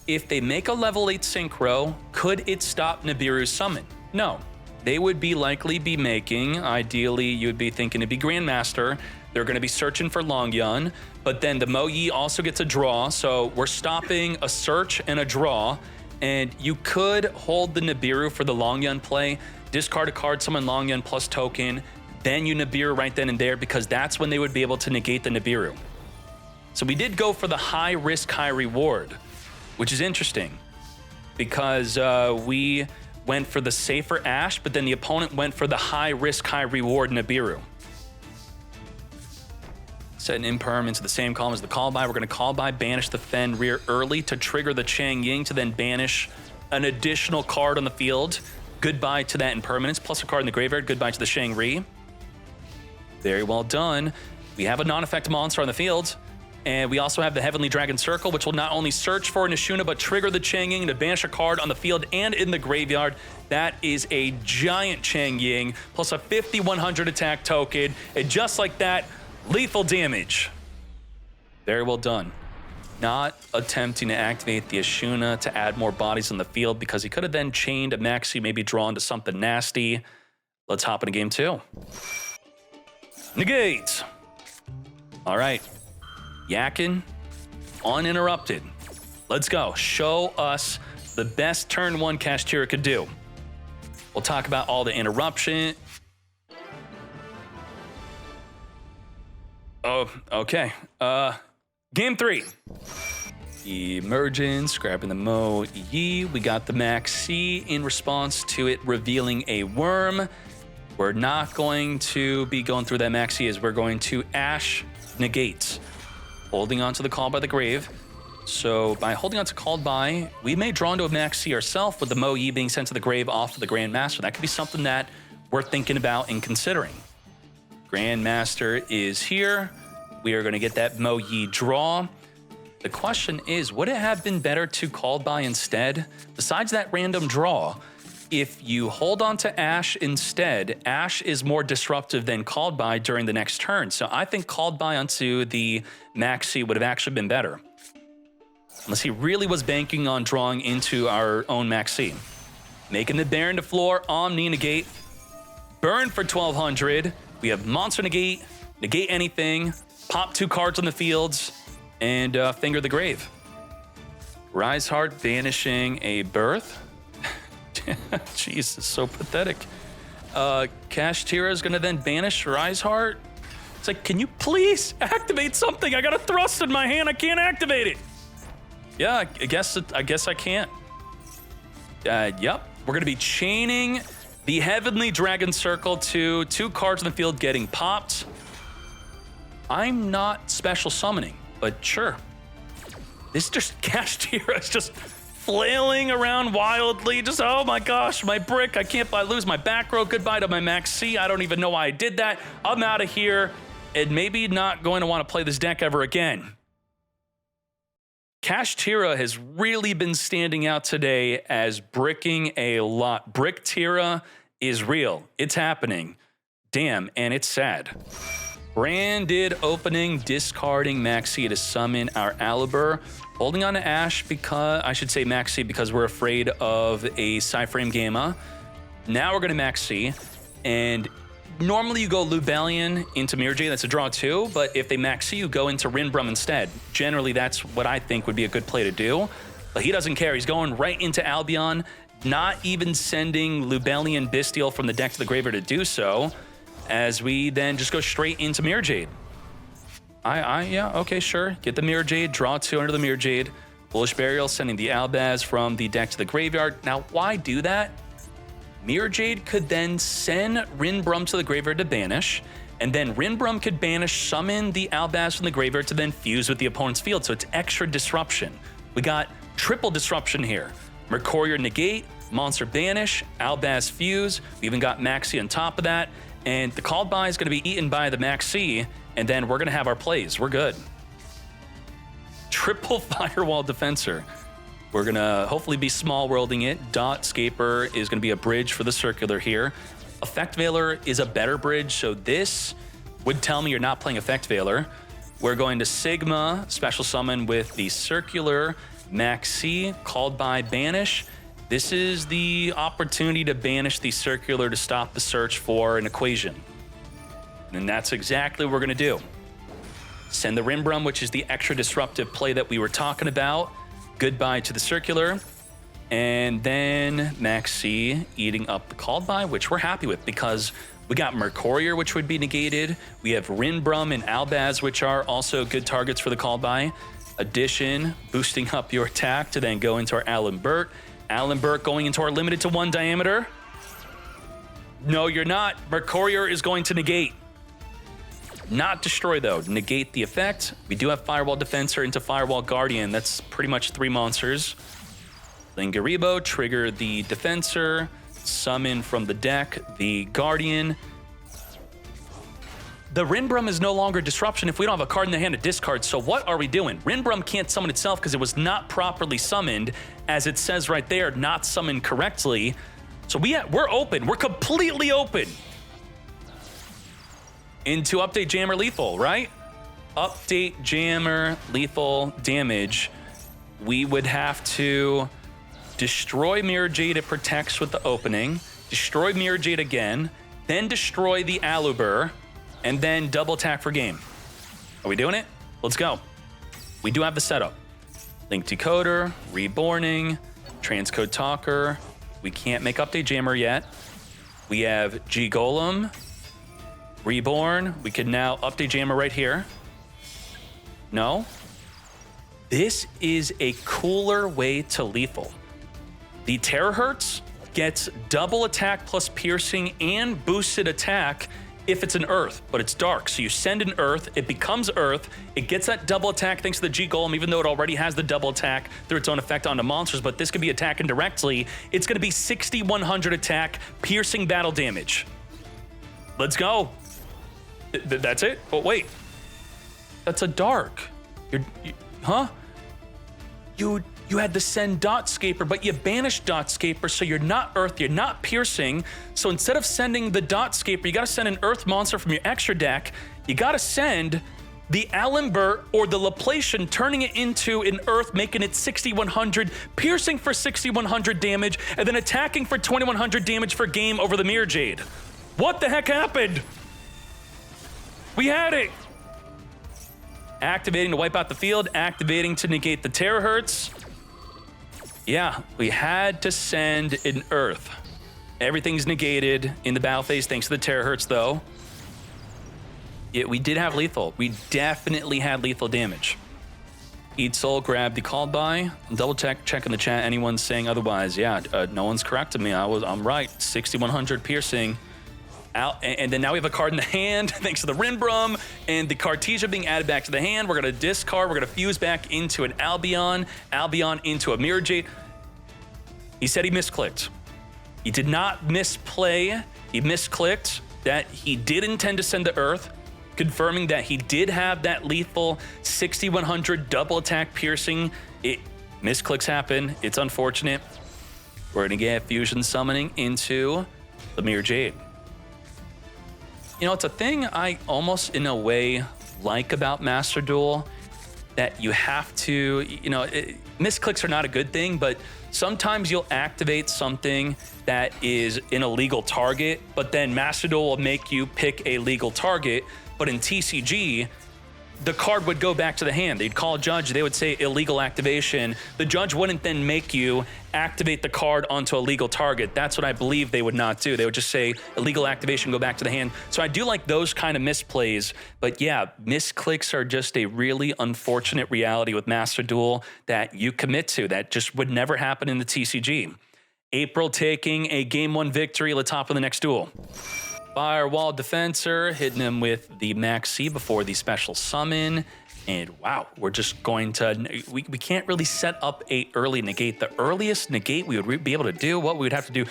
If they make a level 8 synchro, could it stop Nibiru's summon? No. They would likely be making, ideally you'd be thinking it'd be Grandmaster. They're going to be searching for Longyun, but then the Mo Yi also gets a draw, so we're stopping a search and a draw, and you could hold the Nibiru for the Longyun play, discard a card, summon Longyun plus token, then you Nibiru right then and there, because that's when they would be able to negate the Nibiru. So we did go for the high risk, high reward, which is interesting, because we went for the safer Ash, but then the opponent went for the high risk, high reward Nibiru. Set an Imperm into the same column as the call by. We're going to call by, banish the Fenrir early to trigger the Chang Ying to then banish an additional card on the field. Goodbye to that Impermanence, plus a card in the graveyard. Goodbye to the Shang-Ri. Very well done. We have a non-effect monster on the field. And we also have the Heavenly Dragon Circle, which will not only search for an Ashuna, but trigger the Chang Ying to banish a card on the field and in the graveyard. That is a giant Chang Ying, plus a 5,100 attack token. And just like that, lethal damage. Very well done. Not attempting to activate the Ashuna to add more bodies on the field, because he could have then chained a Maxi, maybe drawn to something nasty. Let's hop into game 2. Negate. All right. Yakin, uninterrupted. Let's go. Show us the best turn 1 Kashtira could do. We'll talk about all the interruption. Oh, okay. Game 3. Emergence, grabbing the Mo Yi. We got the Max C in response to it revealing a worm. We're not going to be going through that Max C as we're going to Ash negate. Holding on to the Call by the Grave. So by holding on to Called by, we may draw into a Max C ourselves with the Mo Yi being sent to the grave off of the Grandmaster. That could be something that we're thinking about and considering. Grandmaster is here. We are going to get that Mo Yi draw. The question is, would it have been better to Called by instead? Besides that random draw, if you hold on to Ash instead, Ash is more disruptive than Called by during the next turn. So I think Called by onto the Maxi would have actually been better. Unless he really was banking on drawing into our own Maxi. Making the Baron to floor, Omni negate, burn for 1200. We have Monster negate, negate anything, pop 2 cards on the fields, and finger the grave. Rise Heart banishing a birth. Jeez, it's so pathetic. Kashtira is gonna then banish Rise Heart. It's like, can you please activate something? I got a thrust in my hand, I can't activate it. Yeah, I guess I can't. Yep, we're gonna be chaining the Heavenly Dragon Circle to 2 cards on the field getting popped. I'm not special summoning, but sure. This just Kashtira is just flailing around wildly. Just, oh my gosh, my brick. I can't lose my back row. Goodbye to my Max C. I don't even know why I did that. I'm out of here and maybe not going to want to play this deck ever again. Kashtira has really been standing out today as bricking a lot. Bricktira is real. It's happening. Damn, and it's sad. Branded opening, discarding Maxi to summon our Alibur. Holding on to Ash because, I should say Maxi because we're afraid of a Psyframe Gamma. Now we're gonna Maxi, and normally you go Lubellion into Mirrorjade, that's a draw too, but if they Maxi, you go into Rinbrum instead. Generally, that's what I think would be a good play to do, but he doesn't care. He's going right into Albion, not even sending Lubellion Bestial from the deck to the graveyard to do so, as we then just go straight into Mirrorjade. Yeah, okay, sure. Get the Mirrorjade, draw 2 under the Mirrorjade. Bullish Burial, sending the Albaz from the deck to the graveyard. Now, why do that? Mirrorjade could then send Rinbrum to the graveyard to banish, and then Rinbrum could banish, summon the Albaz from the graveyard to then fuse with the opponent's field, so it's extra disruption. We got triple disruption here. Mercurial negate, Monster banish, Albaz fuse. We even got Maxi on top of that, and the Called by is going to be eaten by the Maxi, and then we're going to have our plays. We're good. Triple Firewall Defensor. We're going to hopefully be small worlding it. Dot Scaper is going to be a bridge for the circular here. Effect Veiler is a better bridge, so this would tell me you're not playing Effect Veiler. We're going to Sigma, special summon with the circular, Maxi, Called by banish. This is the opportunity to banish the circular to stop the search for an equation. And that's exactly what we're going to do. Send the Rinbrum, which is the extra disruptive play that we were talking about. Goodbye to the circular. And then Maxi eating up the Called by, which we're happy with because we got Mercurial, which would be negated. We have Rinbrum and Albaz, which are also good targets for the Called by. Addition, boosting up your attack to then go into our Alan Burt. Alan Burt going into our limited to 1 diameter. No, you're not. Mercurial is going to negate. Not destroy, though. Negate the effect. We do have Firewall Defensor into Firewall Guardian. That's pretty much 3 monsters. Lingaribo, trigger the Defensor. Summon from the deck the Guardian. The Rinbrum is no longer disruption if we don't have a card in the hand to discard, so what are we doing? Rinbrum can't summon itself because it was not properly summoned, as it says right there, not summoned correctly. So we're open. We're completely open. Into Update Jammer Lethal, right? Update Jammer Lethal damage. We would have to destroy Mirrorjade, it protects with the opening, destroy Mirrorjade again, then destroy the Alubur, and then double attack for game. Are we doing it? Let's go. We do have the setup. Link Decoder, Reborning, Transcode Talker. We can't make Update Jammer yet. We have G Golem. Reborn. We can now update Jammer right here. No. This is a cooler way to lethal. The Terahertz gets double attack plus piercing and boosted attack if it's an Earth, but it's dark. So you send an Earth, it becomes Earth, it gets that double attack thanks to the G Golem, even though it already has the double attack through its own effect onto monsters, but this could be attacking directly. It's gonna be 6,100 attack, piercing battle damage. Let's go. That's it? But wait, that's a dark. Huh? You had to send Dotscaper, but you banished Dotscaper, so you're not Earth, you're not piercing. So instead of sending the Dotscaper, you gotta send an Earth monster from your extra deck. You gotta send the Alimbert or the Laplacian, turning it into an Earth, making it 6,100, piercing for 6,100 damage, and then attacking for 2,100 damage for game over the Mirror Jade. What the heck happened? We had it. Activating to wipe out the field, activating to negate the Terahertz. Yeah, we had to send an Earth. Everything's negated in the battle phase thanks to the Terahertz, though. Yeah, we did have lethal. We definitely had lethal damage. Eat Soul, grab the called by. Double check in the chat. Anyone saying otherwise? Yeah, no one's corrected me. I'm right. 6,100 piercing. Out, and then now we have a card in the hand thanks to the Rinbrum and the Cartesia being added back to the hand. We're gonna discard, we're gonna fuse back into an Albion into a Mirror Jade. He said he misclicked. He did not misplay, he misclicked that he did intend to send to Earth, confirming that he did have that lethal 6,100 double attack piercing. Misclicks happen, it's unfortunate. We're gonna get fusion summoning into the Mirror Jade. You know, it's a thing I almost, in a way, like about Master Duel, that you have to, misclicks are not a good thing, but sometimes you'll activate something that is an illegal target, but then Master Duel will make you pick a legal target, but in TCG, the card would go back to the hand. They'd call a judge, they would say illegal activation. The judge wouldn't then make you activate the card onto a legal target. That's what I believe they would not do. They would just say illegal activation, go back to the hand. So I do like those kind of misplays, but yeah, misclicks are just a really unfortunate reality with Master Duel that you commit to. That just would never happen in the TCG. April taking a game 1 victory at the top of the next duel. Firewall Defensor, hitting him with the Max C before the special summon. And wow, we're just going to, we can't really set up a early negate. The earliest negate we would be able to do, what we would have to do,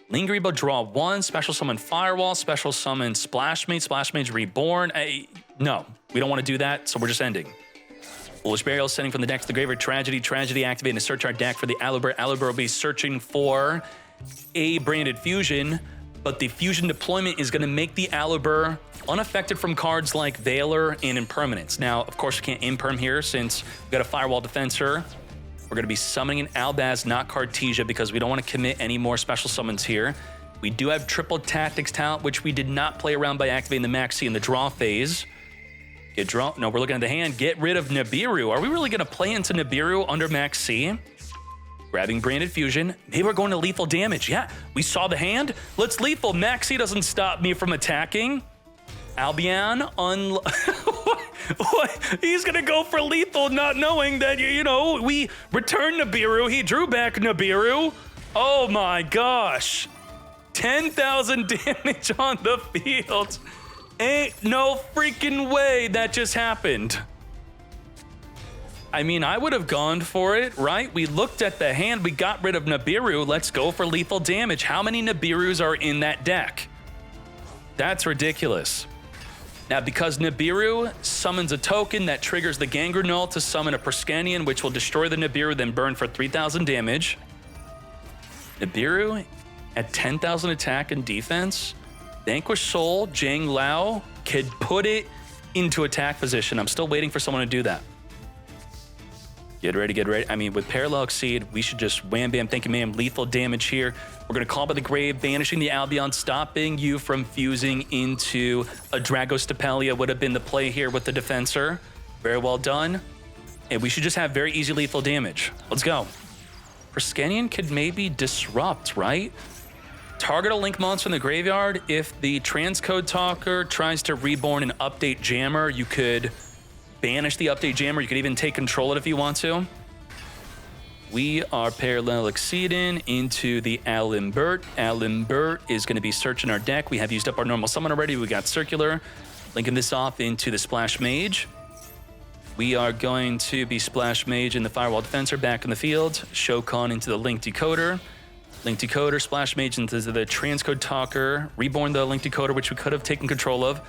Lingering Bow, draw 1, special summon Firewall, special summon Splashmage Reborn. No, we don't want to do that, so we're just ending. Foolish Burial, sending from the deck to the graveyard. Tragedy activating to search our deck for the Alimbert. Alimbert will be searching for a branded fusion, but the fusion deployment is going to make the Alimbert unaffected from cards like Veiler and Impermanence. Now, of course, we can't Imperm here since we've got a Firewall Defensor. We're going to be summoning an Albaz, not Cartesia, because we don't want to commit any more special summons here. We do have Triple Tactics talent, which we did not play around by activating the Maxi in the draw phase. Get draw. No, we're looking at the hand. Get rid of Nibiru. Are we really going to play into Nibiru under Maxi? Grabbing Branded Fusion. Maybe we're going to lethal damage. Yeah, we saw the hand. Let's lethal. Maxi doesn't stop me from attacking. Albion what? He's going to go for lethal, not knowing that, we returned Nibiru. He drew back Nibiru. Oh my gosh. 10,000 damage on the field. Ain't no freaking way that just happened. I mean, I would have gone for it, right? We looked at the hand, we got rid of Nibiru. Let's go for lethal damage. How many Nibirus are in that deck? That's ridiculous. Now, because Nibiru summons a token that triggers the Gangrenol to summon a Perskenian, which will destroy the Nibiru, then burn for 3,000 damage. Nibiru at 10,000 attack and defense. Vanquish Soul, Jang Lao could put it into attack position. I'm still waiting for someone to do that. Get ready, get ready. I mean, with Parallel Exceed, we should just wham bam, thank you ma'am, lethal damage here. We're gonna call by the grave, banishing the Albion, stopping you from fusing into a Dragostapelia would have been the play here with the Defensor. Very well done. And we should just have very easy lethal damage. Let's go. Perskenian could maybe disrupt, right? Target a link monster in the graveyard. If the transcode talker tries to reborn an update jammer, you could banish the update jammer. You could even take control of it if you want to. We are parallel exceeding into the Alimbert. Alimbert is going to be searching our deck. We have used up our normal summon already. We got Circular. Linking this off into the Splash Mage. We are going to be Splash Mage in the Firewall Defensor back in the field. Shokan into the Link Decoder. Link Decoder, Splash Mage into the Transcode Talker. Reborn the Link Decoder, which we could have taken control of.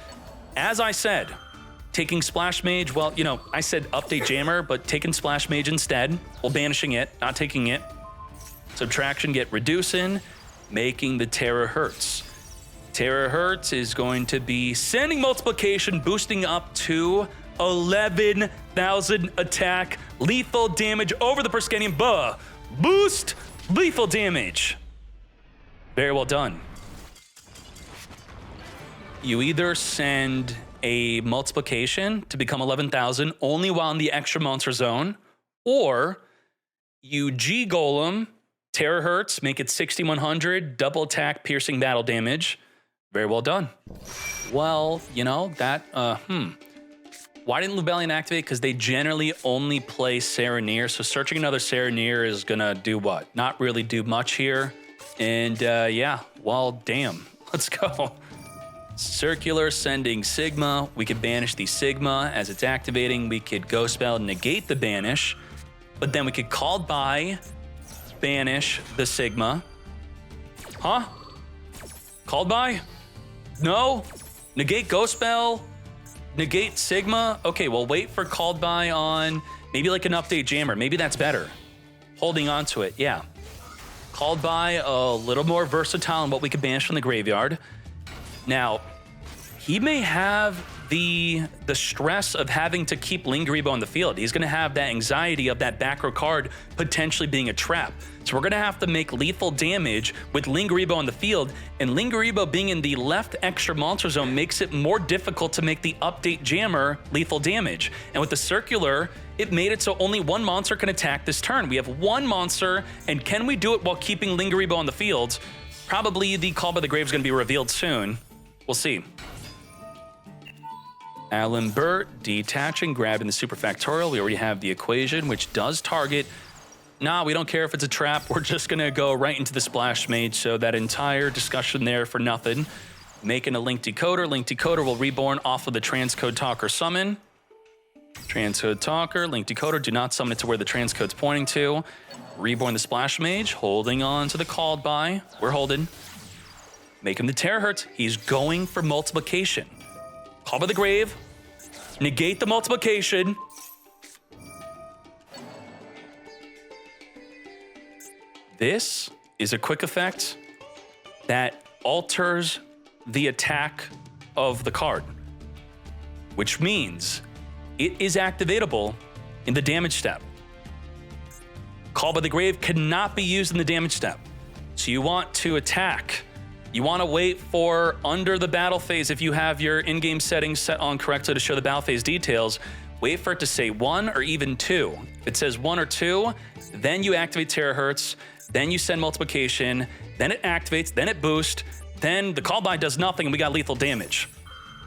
As I said, taking Splash Mage, well, you know, I said update Jammer, but taking Splash Mage instead. Well, banishing it, not taking it. Subtraction, get reducing, making the Terahertz. Terahertz is going to be sending multiplication, boosting up to 11,000 attack, lethal damage over the Perskenium. Boost, lethal damage. Very well done. You either send a multiplication to become 11,000 only while in the extra monster zone, or you G Golem, Terahertz, make it 6,100, double attack, piercing battle damage. Very well done. Well, you know, that, Why didn't Lubellion activate? Because they generally only play Serenir, so searching another Serenir is gonna do what? Not really do much here. And yeah, well, damn. Let's go. Circular, sending Sigma. We could banish the Sigma as it's activating. We could Ghost Spell, negate the banish. But then we could Called By, banish the Sigma. Huh? Called By? No? Negate Ghost Spell? Negate Sigma? Okay, well, wait for Called By on maybe like an update jammer. Maybe that's better. Holding on to it, yeah. Called By a little more versatile in what we could banish from the graveyard. Now, he may have the stress of having to keep Lingaribo on the field. He's going to have that anxiety of that back row card potentially being a trap. So we're going to have to make lethal damage with Lingaribo on the field, and Lingaribo being in the left extra monster zone makes it more difficult to make the update jammer lethal damage. And with the Circular, it made it so only one monster can attack this turn. We have one monster, and can we do it while keeping Lingaribo on the field? Probably the Call by the Grave is going to be revealed soon. We'll see. Alan Burt detaching, grabbing the super factorial. We already have the equation, which does target. Nah, we don't care if it's a trap. We're just going to go right into the Splash Mage. So that entire discussion there for nothing. Making a Link Decoder. Link Decoder will reborn off of the Transcode Talker summon. Transcode Talker, Link Decoder. Do not summon it to where the transcode's pointing to. Reborn the Splash Mage, holding on to the Called By. We're holding. Make him the Terahertz. He's going for multiplication. Call by the Grave. Negate the multiplication. This is a quick effect that alters the attack of the card, which means it is activatable in the damage step. Call by the Grave cannot be used in the damage step. So you want to attack. You want to wait for under the battle phase, if you have your in-game settings set on correctly to show the battle phase details, wait for it to say 1 or even 2. If it says 1 or 2, then you activate Terahertz, then you send multiplication, then it activates, then it boosts, then the Call By does nothing and we got lethal damage.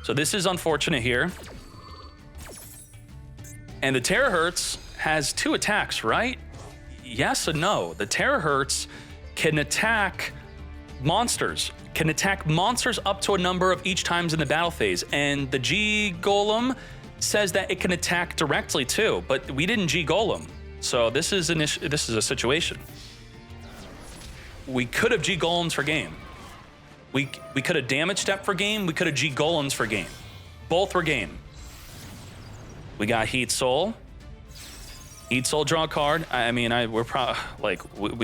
So this is unfortunate here. And the Terahertz has 2 attacks, right? Yes and no. The Terahertz can attack monsters, can attack monsters up to a number of each times in the battle phase. And the G Golem says that it can attack directly too, but we didn't G Golem. So this is a situation. We could have G Golems for game. We could have damage step for game. We could have G Golems for game. Both were game. We got Heat Soul. Heat Soul, draw a card. We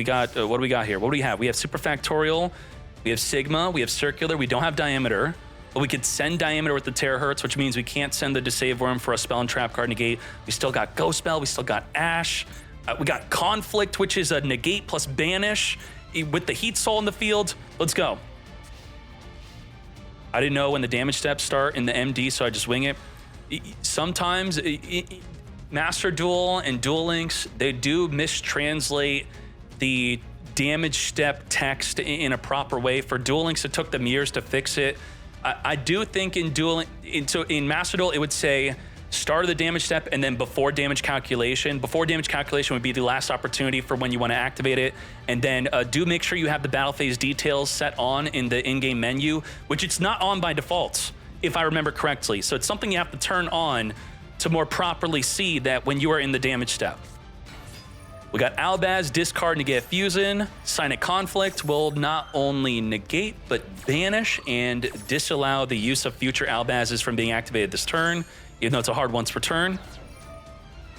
got, what do we got here? What do we have? We have Super Factorial, we have Sigma, we have Circular, we don't have Diameter, but we could send Diameter with the Terahertz, which means we can't send the Deceive Worm for a spell and trap card negate. We still got Ghost Spell, we still got Ash, we got Conflict, which is a negate plus banish with the Heat Soul in the field. Let's go. I didn't know when the damage steps start in the MD, so I just wing it. Sometimes, Master Duel and Duel Links, they do mistranslate the damage step text in a proper way. For Duel Links, it took them years to fix it. I do think in Master Duel, it would say start of the damage step and then before damage calculation. Before damage calculation would be the last opportunity for when you want to activate it. And then do make sure you have the battle phase details set on in the in-game menu, which it's not on by default, if I remember correctly. So it's something you have to turn on to more properly see that when you are in the damage step. We got Albaz, discard, negate fusion. Signet Conflict will not only negate, but banish and disallow the use of future Albazes from being activated this turn, even though it's a hard once per turn.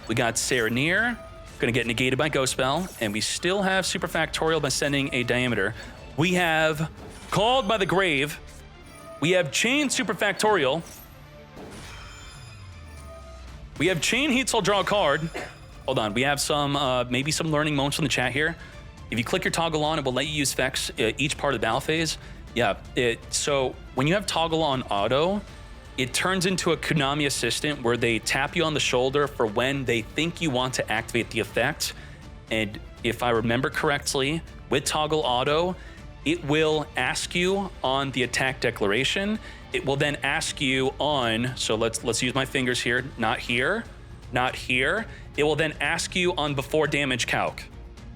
We got Serenir, gonna get negated by Ghost Spell, and we still have Super Factorial by sending a Diameter. We have Called by the Grave. We have Chain Super Factorial. We have Chain Heat Soul, draw a card. Hold on, we have some, maybe some learning moments from the chat here. If you click your toggle on, it will let you use effects each part of the battle phase. Yeah, so when you have toggle on auto, it turns into a Konami assistant where they tap you on the shoulder for when they think you want to activate the effect. And if I remember correctly, with toggle auto, it will ask you on the attack declaration. It will then ask you on, so let's use my fingers here, not here, not here. It will then ask you on before damage calc.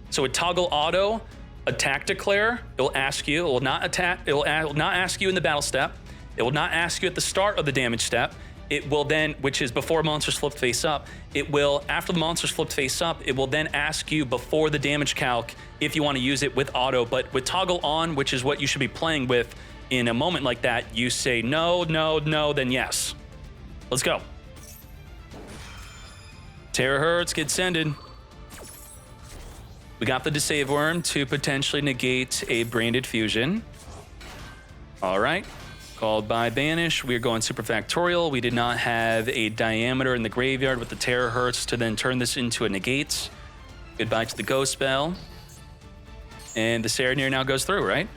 So with toggle auto, attack declare, it will ask you, it will not ask you in the battle step. It will not ask you at the start of the damage step. It will then, which is before monsters flipped face up, it will, after the monsters flipped face up, it will then ask you before the damage calc if you want to use it with auto. But with toggle on, which is what you should be playing with in a moment like that, you say no, no, no, then yes. Let's go. Terahertz, get sended. We got the Deceive Worm to potentially negate a Branded Fusion. All right. Called by Banish. We're going Super Factorial. We did not have a Diameter in the graveyard with the Terahertz to then turn this into a negate. Goodbye to the Ghost Spell. And the Serenir now goes through, right?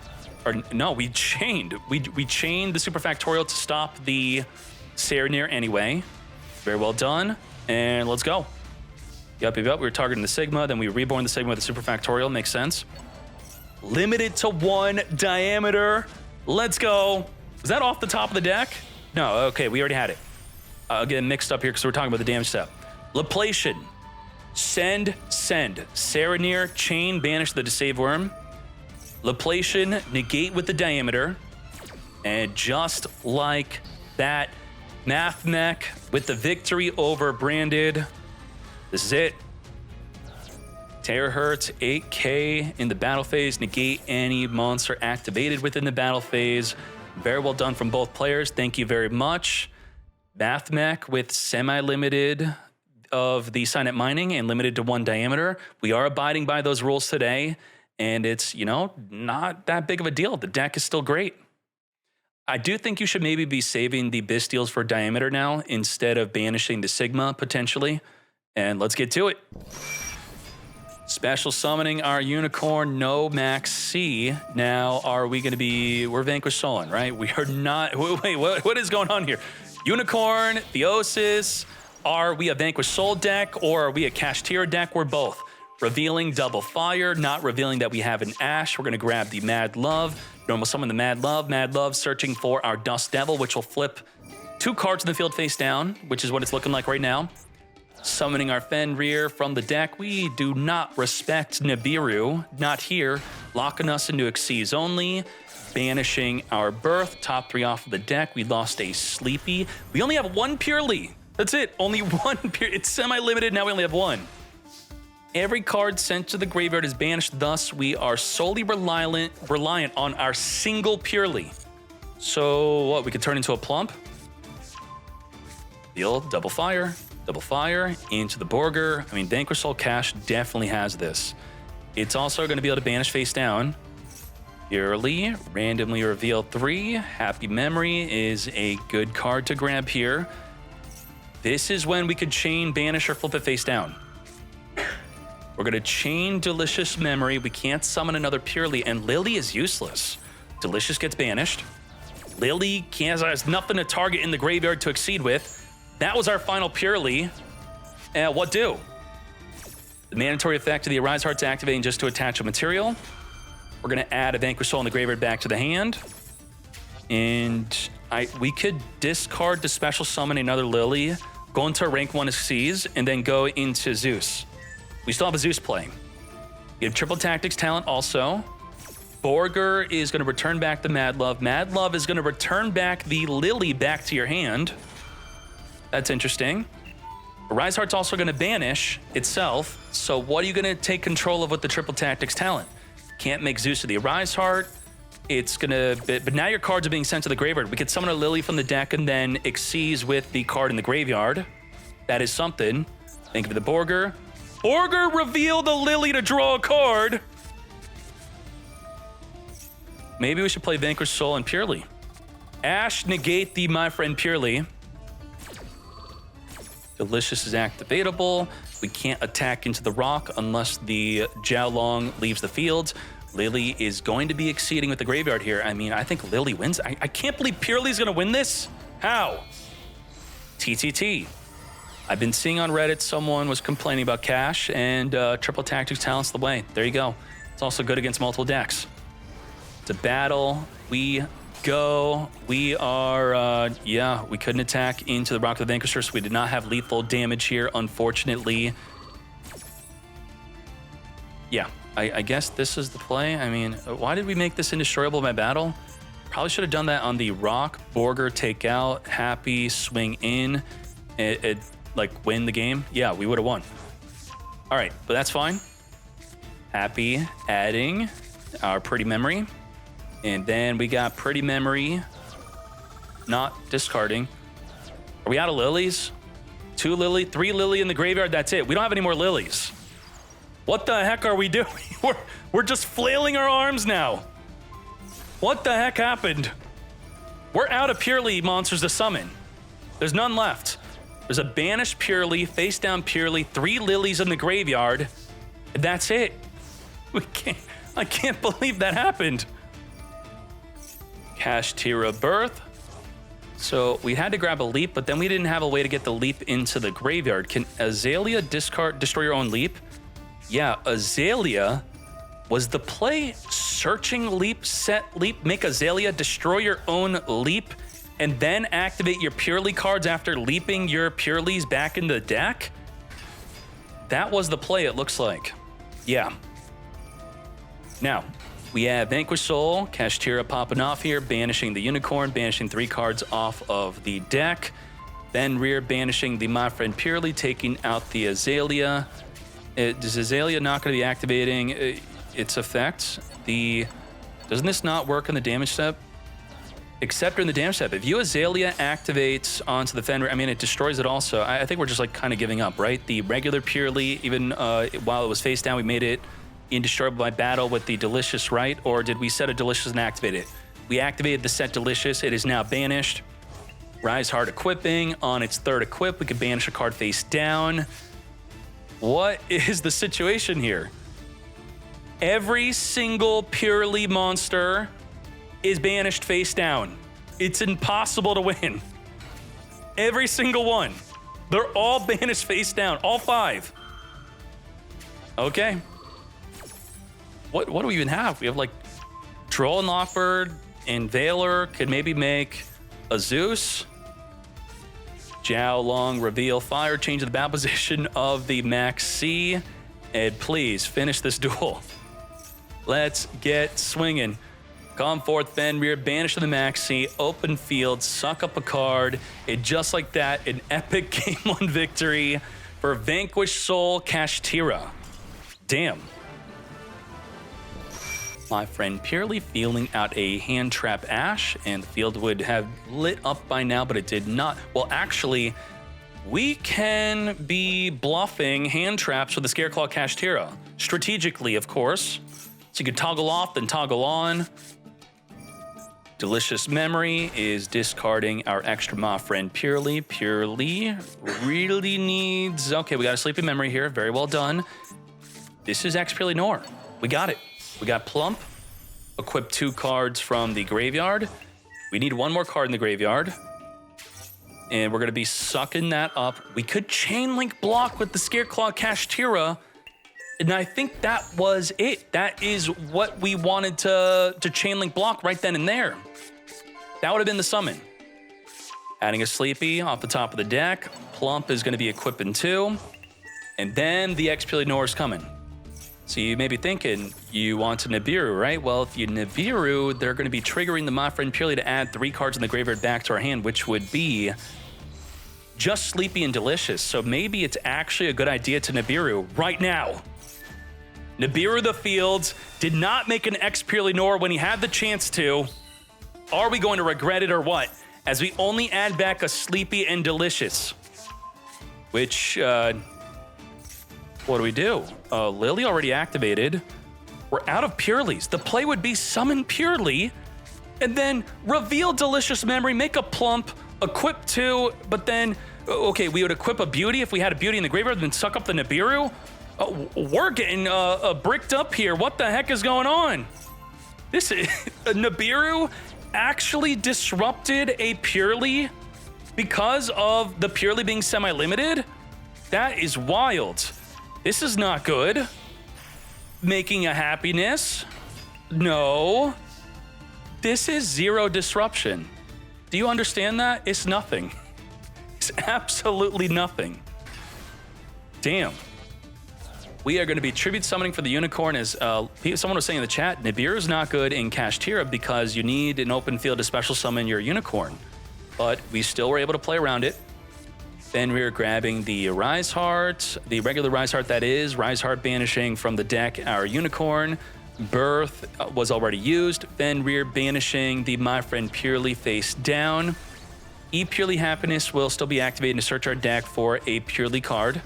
Or no, we chained. We chained the Super Factorial to stop the Serenir anyway. Very well done. And let's go. Yup. We were targeting the Sigma, then we reborn the Sigma with the Super Factorial. Makes sense. Limited to 1 Diameter. Let's go. Was that off the top of the deck? No, okay, we already had it. Getting mixed up here because we're talking about the damage step. Laplation. Send. Serenir, chain, banish the Deceive Worm. Laplation, negate with the Diameter. And just like that, Mathmech with the victory over Branded. This is it. Terahertz, 8K in the battle phase. Negate any monster activated within the battle phase. Very well done from both players. Thank you very much. Mathmech with semi-limited of the Signet Mining and limited to 1 Diameter. We are abiding by those rules today, and it's, not that big of a deal. The deck is still great. I do think you should maybe be saving the Bystials for Diameter now instead of banishing the Sigma, potentially. And let's get to it. Special summoning our Unicorn, no Max C. Now, are we going to be... We're Vanquish Souling, right? We are not... Wait, what is going on here? Unicorn, Theosis. Are we a Vanquish Soul deck or are we a Kashtira deck? We're both. Revealing Double Fire, not revealing that we have an Ash. We're going to grab the Mad Love. Normal summon the Mad Love. Mad Love searching for our Dust Devil, which will flip 2 cards in the field face down, which is what it's looking like right now. Summoning our Fenrir from the deck. We do not respect Nibiru. Not here. Locking us into Xyz only. Banishing our Birth. Top 3 off of the deck. We lost a Sleepy. We only have 1 Purrely. That's it. Only 1 Purrely. It's semi-limited. Now we only have 1. Every card sent to the graveyard is banished. Thus, we are solely reliant on our single Purrely. So what? We could turn into a Plump. Deal. Double Fire into the Borger. I mean, Vanquish Soul Cash definitely has this. It's also going to be able to banish face down. Purrely, randomly reveal 3. Happy Memory is a good card to grab here. This is when we could chain, banish, or flip it face down. We're going to chain Delicious Memory. We can't summon another Purrely, and Lily is useless. Delicious gets banished. Lily has nothing to target in the graveyard to exceed with. That was our final Purrely. What do? The mandatory effect of the Arise Heart's activating just to attach a material. We're going to add a Vanquish Soul in the graveyard back to the hand. And we could discard to special summon another Lily, go into a rank 1 Xyz, and then go into Zeus. We still have a Zeus play. We have Triple Tactics talent also. Borger is going to return back the Mad Love. Mad Love is going to return back the Lily back to your hand. That's interesting. Rise Heart's also going to banish itself. So what are you going to take control of with the Triple Tactics talent? Can't make Zeus of the Rise Heart. It's going to... But now your cards are being sent to the graveyard. We could summon a Lily from the deck and then Xyz with the card in the graveyard. That is something. Think of the Borger. Borger revealed a Lily to draw a card. Maybe we should play Vanquish Soul and Purrely. Ash, negate the My Friend Purrely. Delicious is activatable. We can't attack into the rock unless the Jiaolong leaves the field. Lily is going to be exceeding with the graveyard here. I mean, I think Lily wins. I can't believe Purrely's going to win this. How? TTT. I've been seeing on Reddit someone was complaining about cash, and Triple Tactics talent's the way. There you go. It's also good against multiple decks. It's a battle. We go. We are, we couldn't attack into the Rock of the Vanquisher, so we did not have lethal damage here, unfortunately. Yeah, I guess this is the play. I mean, why did we make this indestroyable by battle? Probably should have done that on the Rock. Borger take out, Happy, swing in, like win the game. Yeah, we would have won. All right, but that's fine. Happy adding our Pretty Memory. And then we got Pretty Memory, not discarding. Are we out of lilies? 2 Lily, 3 Lily in the graveyard, that's it. We don't have any more lilies. What the heck are we doing? We're just flailing our arms now. What the heck happened? We're out of Purrely monsters to summon. There's none left. There's a banished Purrely, face down Purrely, 3 lilies in the graveyard. And that's it. I can't believe that happened. Kashtira Birth. So we had to grab a leap, but then we didn't have a way to get the leap into the graveyard. Can Azalea destroy your own leap? Yeah, Azalea was the play searching leap, set leap, make Azalea destroy your own leap, and then activate your Purrely cards after leaping your Purrelys back into the deck? That was the play, it looks like. Yeah. Now, we have Vanquish Soul, Kashtira popping off here, banishing the Unicorn, banishing 3 cards off of the deck. Then rear banishing the My Friend Purrely, taking out the Azalea. Is Azalea not going to be activating its effects? Doesn't this not work in the damage step? Except in the damage step. If you Azalea activates onto the Fenrir, I mean, it destroys it also. I think we're just like kind of giving up, right? The regular Purrely, even while it was face down, we made it indestructible by battle with the Delicious, right? Or did we set a Delicious and activate it? We activated the set Delicious. It is now banished. Rise Heart equipping. On its 3rd equip, we could banish a card face down. What is the situation here? Every single Purrely monster is banished face down. It's impossible to win. Every single one. They're all banished face down. All 5. Okay. What do we even have? We have like Troll and Lockbird and Veiler could maybe make a Zeus. Jiaolong, reveal fire, change the battle position of the Max C. And please finish this duel. Let's get swinging. Come forth, Fenrir, banish the Max C, open field, suck up a card. And just like that, an epic game 1 victory for Vanquish Soul Kashtira. Damn. My Friend Purrely feeling out a hand trap Ash, and the field would have lit up by now, but it did not. Well, actually, we can be bluffing hand traps with the Scareclaw Kashtira. Strategically, of course. So you can toggle off, then toggle on. Delicious Memory is discarding our extra My Friend Purrely. Purrely really needs... Okay, we got a Sleeping Memory here. Very well done. This is Purrely Nor. We got it. We got Plump. Equip 2 cards from the graveyard. We need 1 more card in the graveyard. And we're going to be sucking that up. We could Chain Link block with the Scareclaw Kashtira. And I think that was it. That is what we wanted to chainlink block right then and there. That would have been the summon. Adding a Sleepy off the top of the deck. Plump is going to be equipping too. And then the Purrely Nor is coming. So you may be thinking, you want to Nibiru, right? Well, if you Nibiru, they're going to be triggering the My Friend Purrely to add 3 cards in the graveyard back to our hand, which would be just Sleepy and Delicious. So maybe it's actually a good idea to Nibiru right now. Nibiru the field, did not make an Purrely Nor when he had the chance to. Are we going to regret it or what? As we only add back a Sleepy and Delicious. Which, what do we do? Lily already activated. We're out of Purrelys. The play would be summon Purrely and then reveal Delicious Memory, make a Plump, equip 2, but then, okay, we would equip a Beauty if we had a Beauty in the graveyard, then suck up the Nibiru. We're getting bricked up here. What the heck is going on? This is Nibiru actually disrupted a Purrely because of the Purrely being semi-limited? That is wild. This is not good. Making a happiness? No. This is 0 disruption. Do you understand that? It's nothing. It's absolutely nothing. Damn. We are going to be tribute summoning for the unicorn. As someone was saying in the chat, Nibiru is not good in Kashtira because you need an open field to special summon your unicorn. But we still were able to play around it. Then we are grabbing the Rise Heart, the regular Rise Heart that is. Rise Heart banishing from the deck our unicorn. Birth was already used. Then we're banishing the My Friend Purrely face down. Purrely Happiness will still be activated to search our deck for a Purrely card.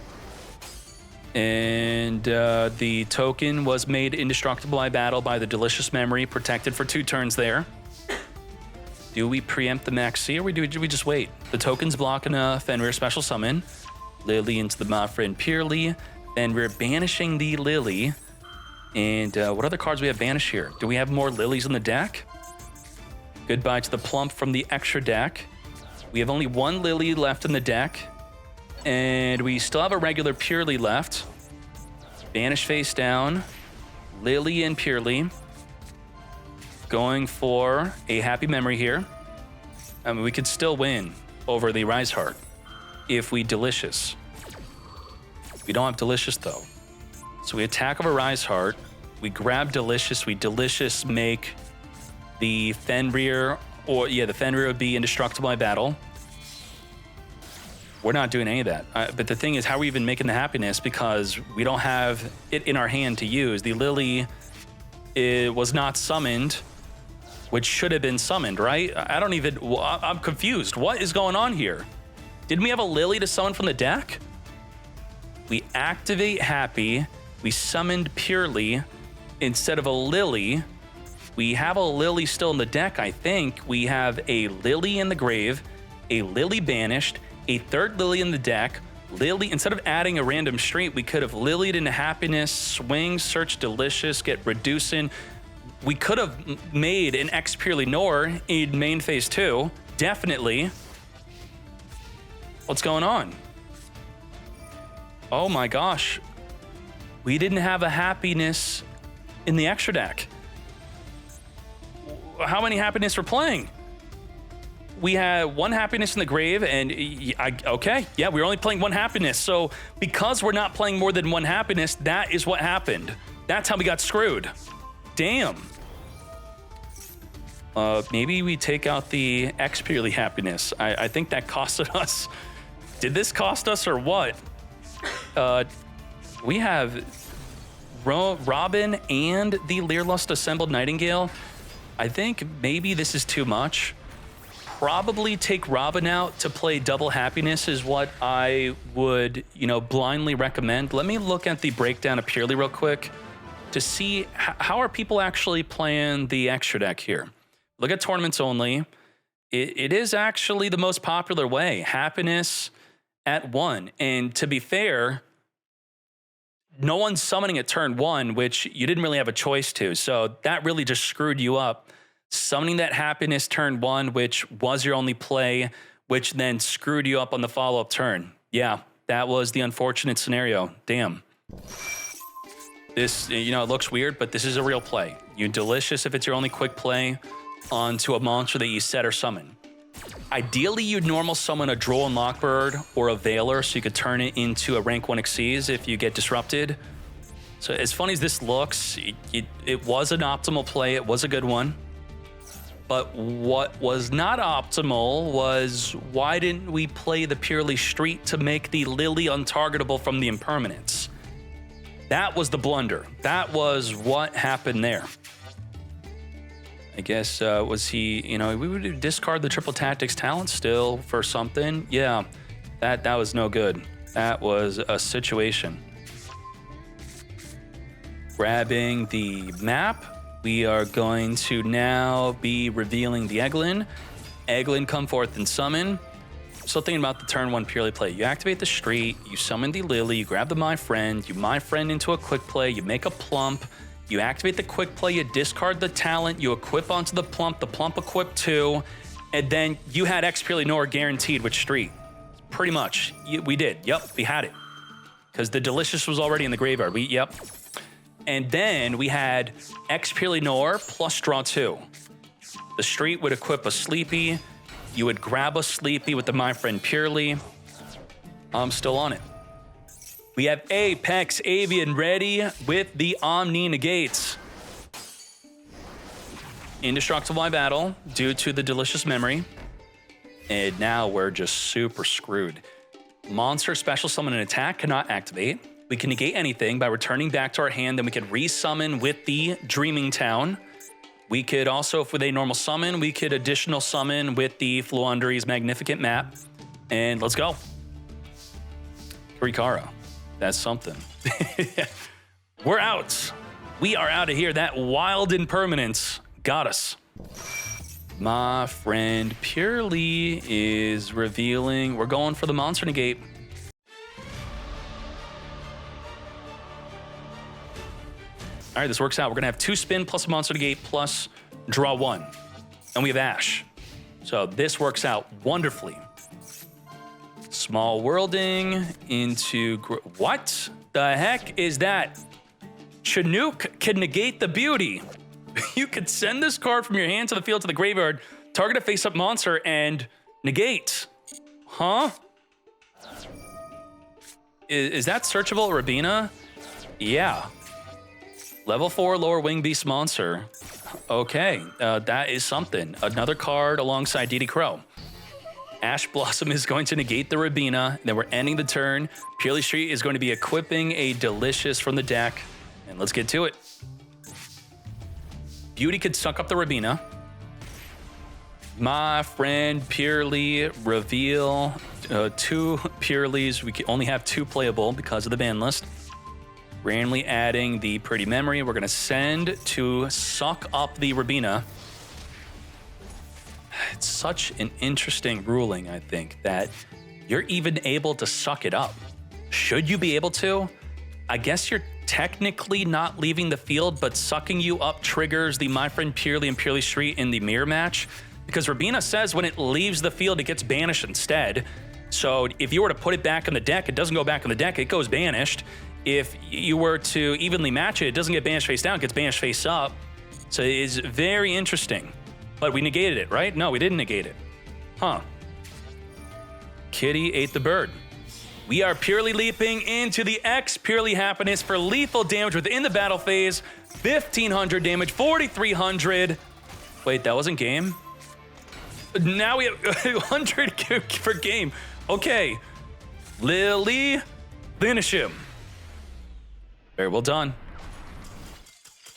And the token was made indestructible by battle by the Delicious Memory, protected for 2 turns there. Do we preempt the Maxi or do we just wait? The token's blocking a Fenrir special summon. Lily into the My Friend Purrely. Then we're banishing the Lily. And what other cards we have banished here? Do we have more Lilies in the deck? Goodbye to the Plump from the extra deck. We have only 1 Lily left in the deck. And we still have a regular Purrely left. Banish face down. Lily and Purrely. Going for a Happy Memory here. I mean, we could still win over the Rise Heart if we Delicious. We don't have Delicious though. So we attack of a Rise Heart. We grab Delicious. We Delicious make the Fenrir, or yeah, the Fenrir would be indestructible by battle. We're not doing any of that. But the thing is, how are we even making the happiness? Because we don't have it in our hand to use. The Lily was not summoned, which should have been summoned, right? I'm confused. What is going on here? Didn't we have a Lily to summon from the deck? We activate Happy. We summoned Purrely instead of a Lily. We have a Lily still in the deck, I think. We have a Lily in the grave, a Lily banished, a 3rd Lily in the deck. Lily, instead of adding a random street, we could have Lilied into Happiness, swing, search Delicious, get Reducing. We could have made an Purrely Nor in main phase 2, definitely. What's going on? Oh my gosh. We didn't have a happiness in the extra deck. How many happiness we're playing? We had 1 happiness in the grave, and okay, yeah, we were only playing 1 happiness. So because we're not playing more than 1 happiness, that is what happened. That's how we got screwed. Damn. Maybe we take out the Purrely happiness. I think that costed us. Did this cost us or what? We have Robin and the Learlust Assembled Nightingale. I think maybe this is too much. Probably take Robin out to play double happiness is what I would, blindly recommend. Let me look at the breakdown of Purrely real quick to see how are people actually playing the extra deck here. Look at tournaments only. It is actually the most popular way. Happiness at 1. And to be fair, no one's summoning at turn 1, which you didn't really have a choice to. So that really just screwed you up. Summoning that happiness turn 1, which was your only play, which then screwed you up on the follow-up turn. Yeah, that was the unfortunate scenario. Damn. This, you know, it looks weird, but this is a real play. You Delicious if it's your only quick play onto a monster that you set or summon. Ideally, you'd normal summon a Droll and Lockbird or a Veiler so you could turn it into a rank 1 Xyz if you get disrupted. So as funny as this looks, it was an optimal play. It was a good one. But what was not optimal was why didn't we play the Purrely Street to make the Lily untargetable from the impermanence? That was the blunder. That was what happened there. I guess, was he, you know, we would discard the Triple Tactics talent still for something. Yeah, that was no good. That was a situation. Grabbing the map, we are going to now be revealing the Eglin. Eglin, come forth and summon. So thinking about the turn 1 Purrely play. You activate the Street, you summon the Lily, you grab the My Friend, you My Friend into a quick play, you make a Plump, you activate the quick play, you discard the talent, you equip onto the Plump equip too, and then you had X Purrely Nor guaranteed with Street. Pretty much. We did. Yep, we had it. Because the Delicious was already in the graveyard. Yep. And then we had X Purrely Nor plus draw 2. The Street would equip a Sleepy. You would grab a Sleepy with the My Friend Purrely. I'm still on it. We have Apex Avian ready with the Omni Negates. Indestructible by battle due to the Delicious Memory. And now we're just super screwed. Monster Special Summon and Attack cannot activate. We can negate anything by returning back to our hand, then we could resummon with the Dreaming Town. We could also, if with a normal summon, we could additional summon with the Floowandereeze Magnificent Map. And let's go. Rikara. That's something. We're out. We are out of here. That wild impermanence got us. My friend Purrely is revealing. We're going for the Monster Negate. All right, this works out. We're going to have 2 spin plus a Monster Negate plus draw 1. And we have Ash. So this works out wonderfully. Small Worlding into... What the heck is that? Chinook can negate the beauty. You could send this card from your hand to the field to the graveyard, target a face-up monster, and negate. Huh? Is that searchable, Rabina? Yeah. Level 4 lower wing beast monster. Okay, that is something. Another card alongside Didi Crow. Ash Blossom is going to negate the Rabina. Then we're ending the turn. Purrely Street is going to be equipping a Delicious from the deck. And let's get to it. Beauty could suck up the Rabina. My friend Purrely reveal 2 Purrelys. We can only have 2 playable because of the ban list. Randomly adding the Pretty Memory. We're going to send to suck up the Rabina. It's such an interesting ruling, I think, that you're even able to suck it up. Should you be able to? I guess you're technically not leaving the field, but sucking you up triggers the My Friend Purrely and Purrely Street in the mirror match, because Rabina says when it leaves the field, it gets banished instead. So if you were to put it back in the deck, it doesn't go back in the deck, it goes banished. If you were to evenly match it, it doesn't get banished face down, it gets banished face up. So it is very interesting. But we negated it, right? No, we didn't negate it. Huh. Kitty ate the bird. We are Purrely leaping into the X Purrely Happiness for lethal damage within the battle phase. 1,500 damage, 4,300. Wait, that wasn't game? Now we have 100 per game. Okay. Lily, finish him. Very well done.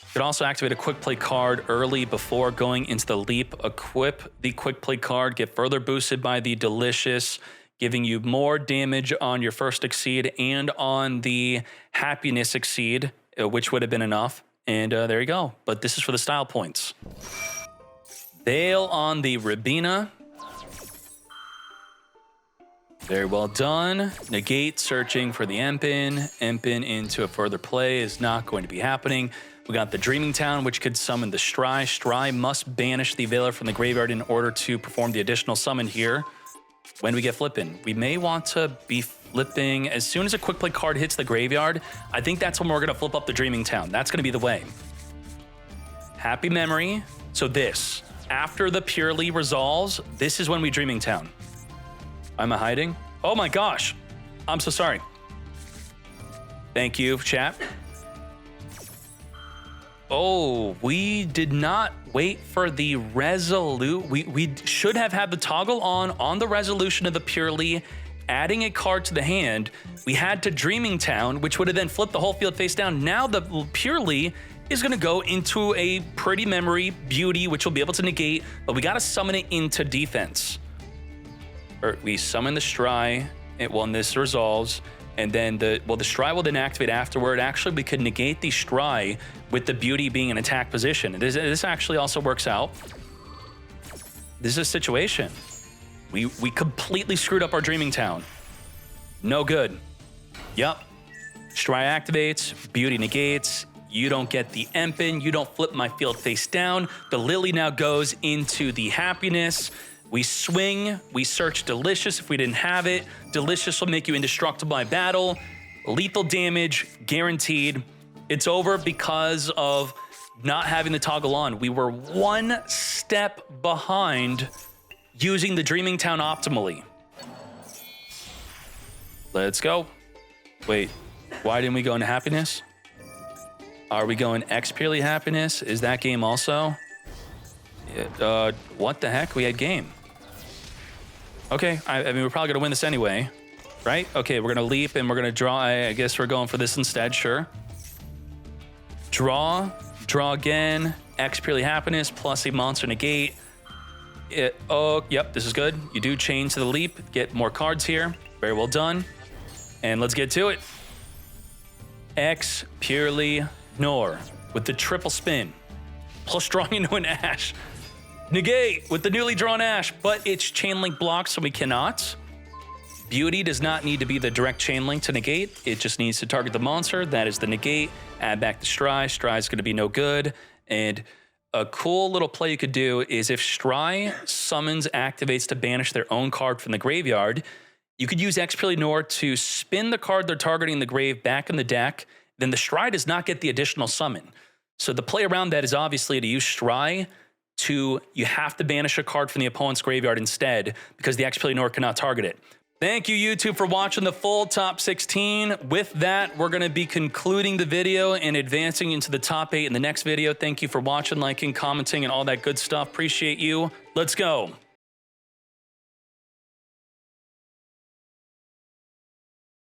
You can also activate a quick play card early before going into the leap. Equip the quick play card, get further boosted by the Delicious, giving you more damage on your first Exceed and on the Happiness Exceed, which would have been enough. And there you go. But this is for the style points. Veil on the Rabina. Very well done. Negate searching for the Empin. Empin into a further play is not going to be happening. We got the Dreaming Town, which could summon the Stry. Stry must banish the Veiler from the graveyard in order to perform the additional summon here. When we get flipping, we may want to be flipping. As soon as a quick play card hits the graveyard, I think that's when we're going to flip up the Dreaming Town. That's going to be the way. Happy memory. So this, after the Purrely resolves, this is when we Dreaming Town. Am I hiding? Oh my gosh. I'm so sorry. Thank you, chat. Oh, we did not wait for the resolute. We should have had the toggle on the resolution of the Purrely, adding a card to the hand. We had to Dreaming Town, which would have then flipped the whole field face down. Now the Purrely is going to go into a pretty memory beauty, which will be able to negate, but we got to summon it into defense. Or we summon the Stry, when this resolves, and then the Stry will then activate afterward. Actually, we could negate the Stry with the beauty being in attack position. This actually also works out. This is a situation. We completely screwed up our Dreaming Town. No good. Yup. Stry activates, beauty negates. You don't get the Empin. You don't flip my field face down. The Lily now goes into the happiness. We swing, we search Delicious if we didn't have it. Delicious will make you indestructible by battle. Lethal damage, guaranteed. It's over because of not having the toggle on. We were one step behind using the Dreaming Town optimally. Let's go. Wait, why didn't we go into happiness? Are we going Purrely happiness? Is that game also? What the heck? We had game. Okay, I mean, we're probably going to win this anyway, right? Okay, we're going to leap and we're going to draw. I guess we're going for this instead, sure. Draw again, Purrely happiness, plus a monster negate. Oh, yep, this is good. You do change to the leap, get more cards here. Very well done. And let's get to it. Purrely Nor with the triple spin, plus drawing into an Ash. Negate with the newly drawn Ash, but it's chain link blocked, so we cannot. Beauty does not need to be the direct chain link to negate. It just needs to target the monster. That is the negate. Add back the Stry. Stry is going to be no good. And a cool little play you could do is if Stry summons activates to banish their own card from the graveyard, you could use Purrely Nor to spin the card they're targeting in the grave back in the deck. Then the Stry does not get the additional summon. So the play around that is obviously to use Stry to, you have to banish a card from the opponent's graveyard instead because the Purrely Nor cannot target it. Thank you, YouTube, for watching the full top 16. With that, we're going to be concluding the video and advancing into the top 8 in the next video. Thank you for watching, liking, commenting, and all that good stuff. Appreciate you. Let's go.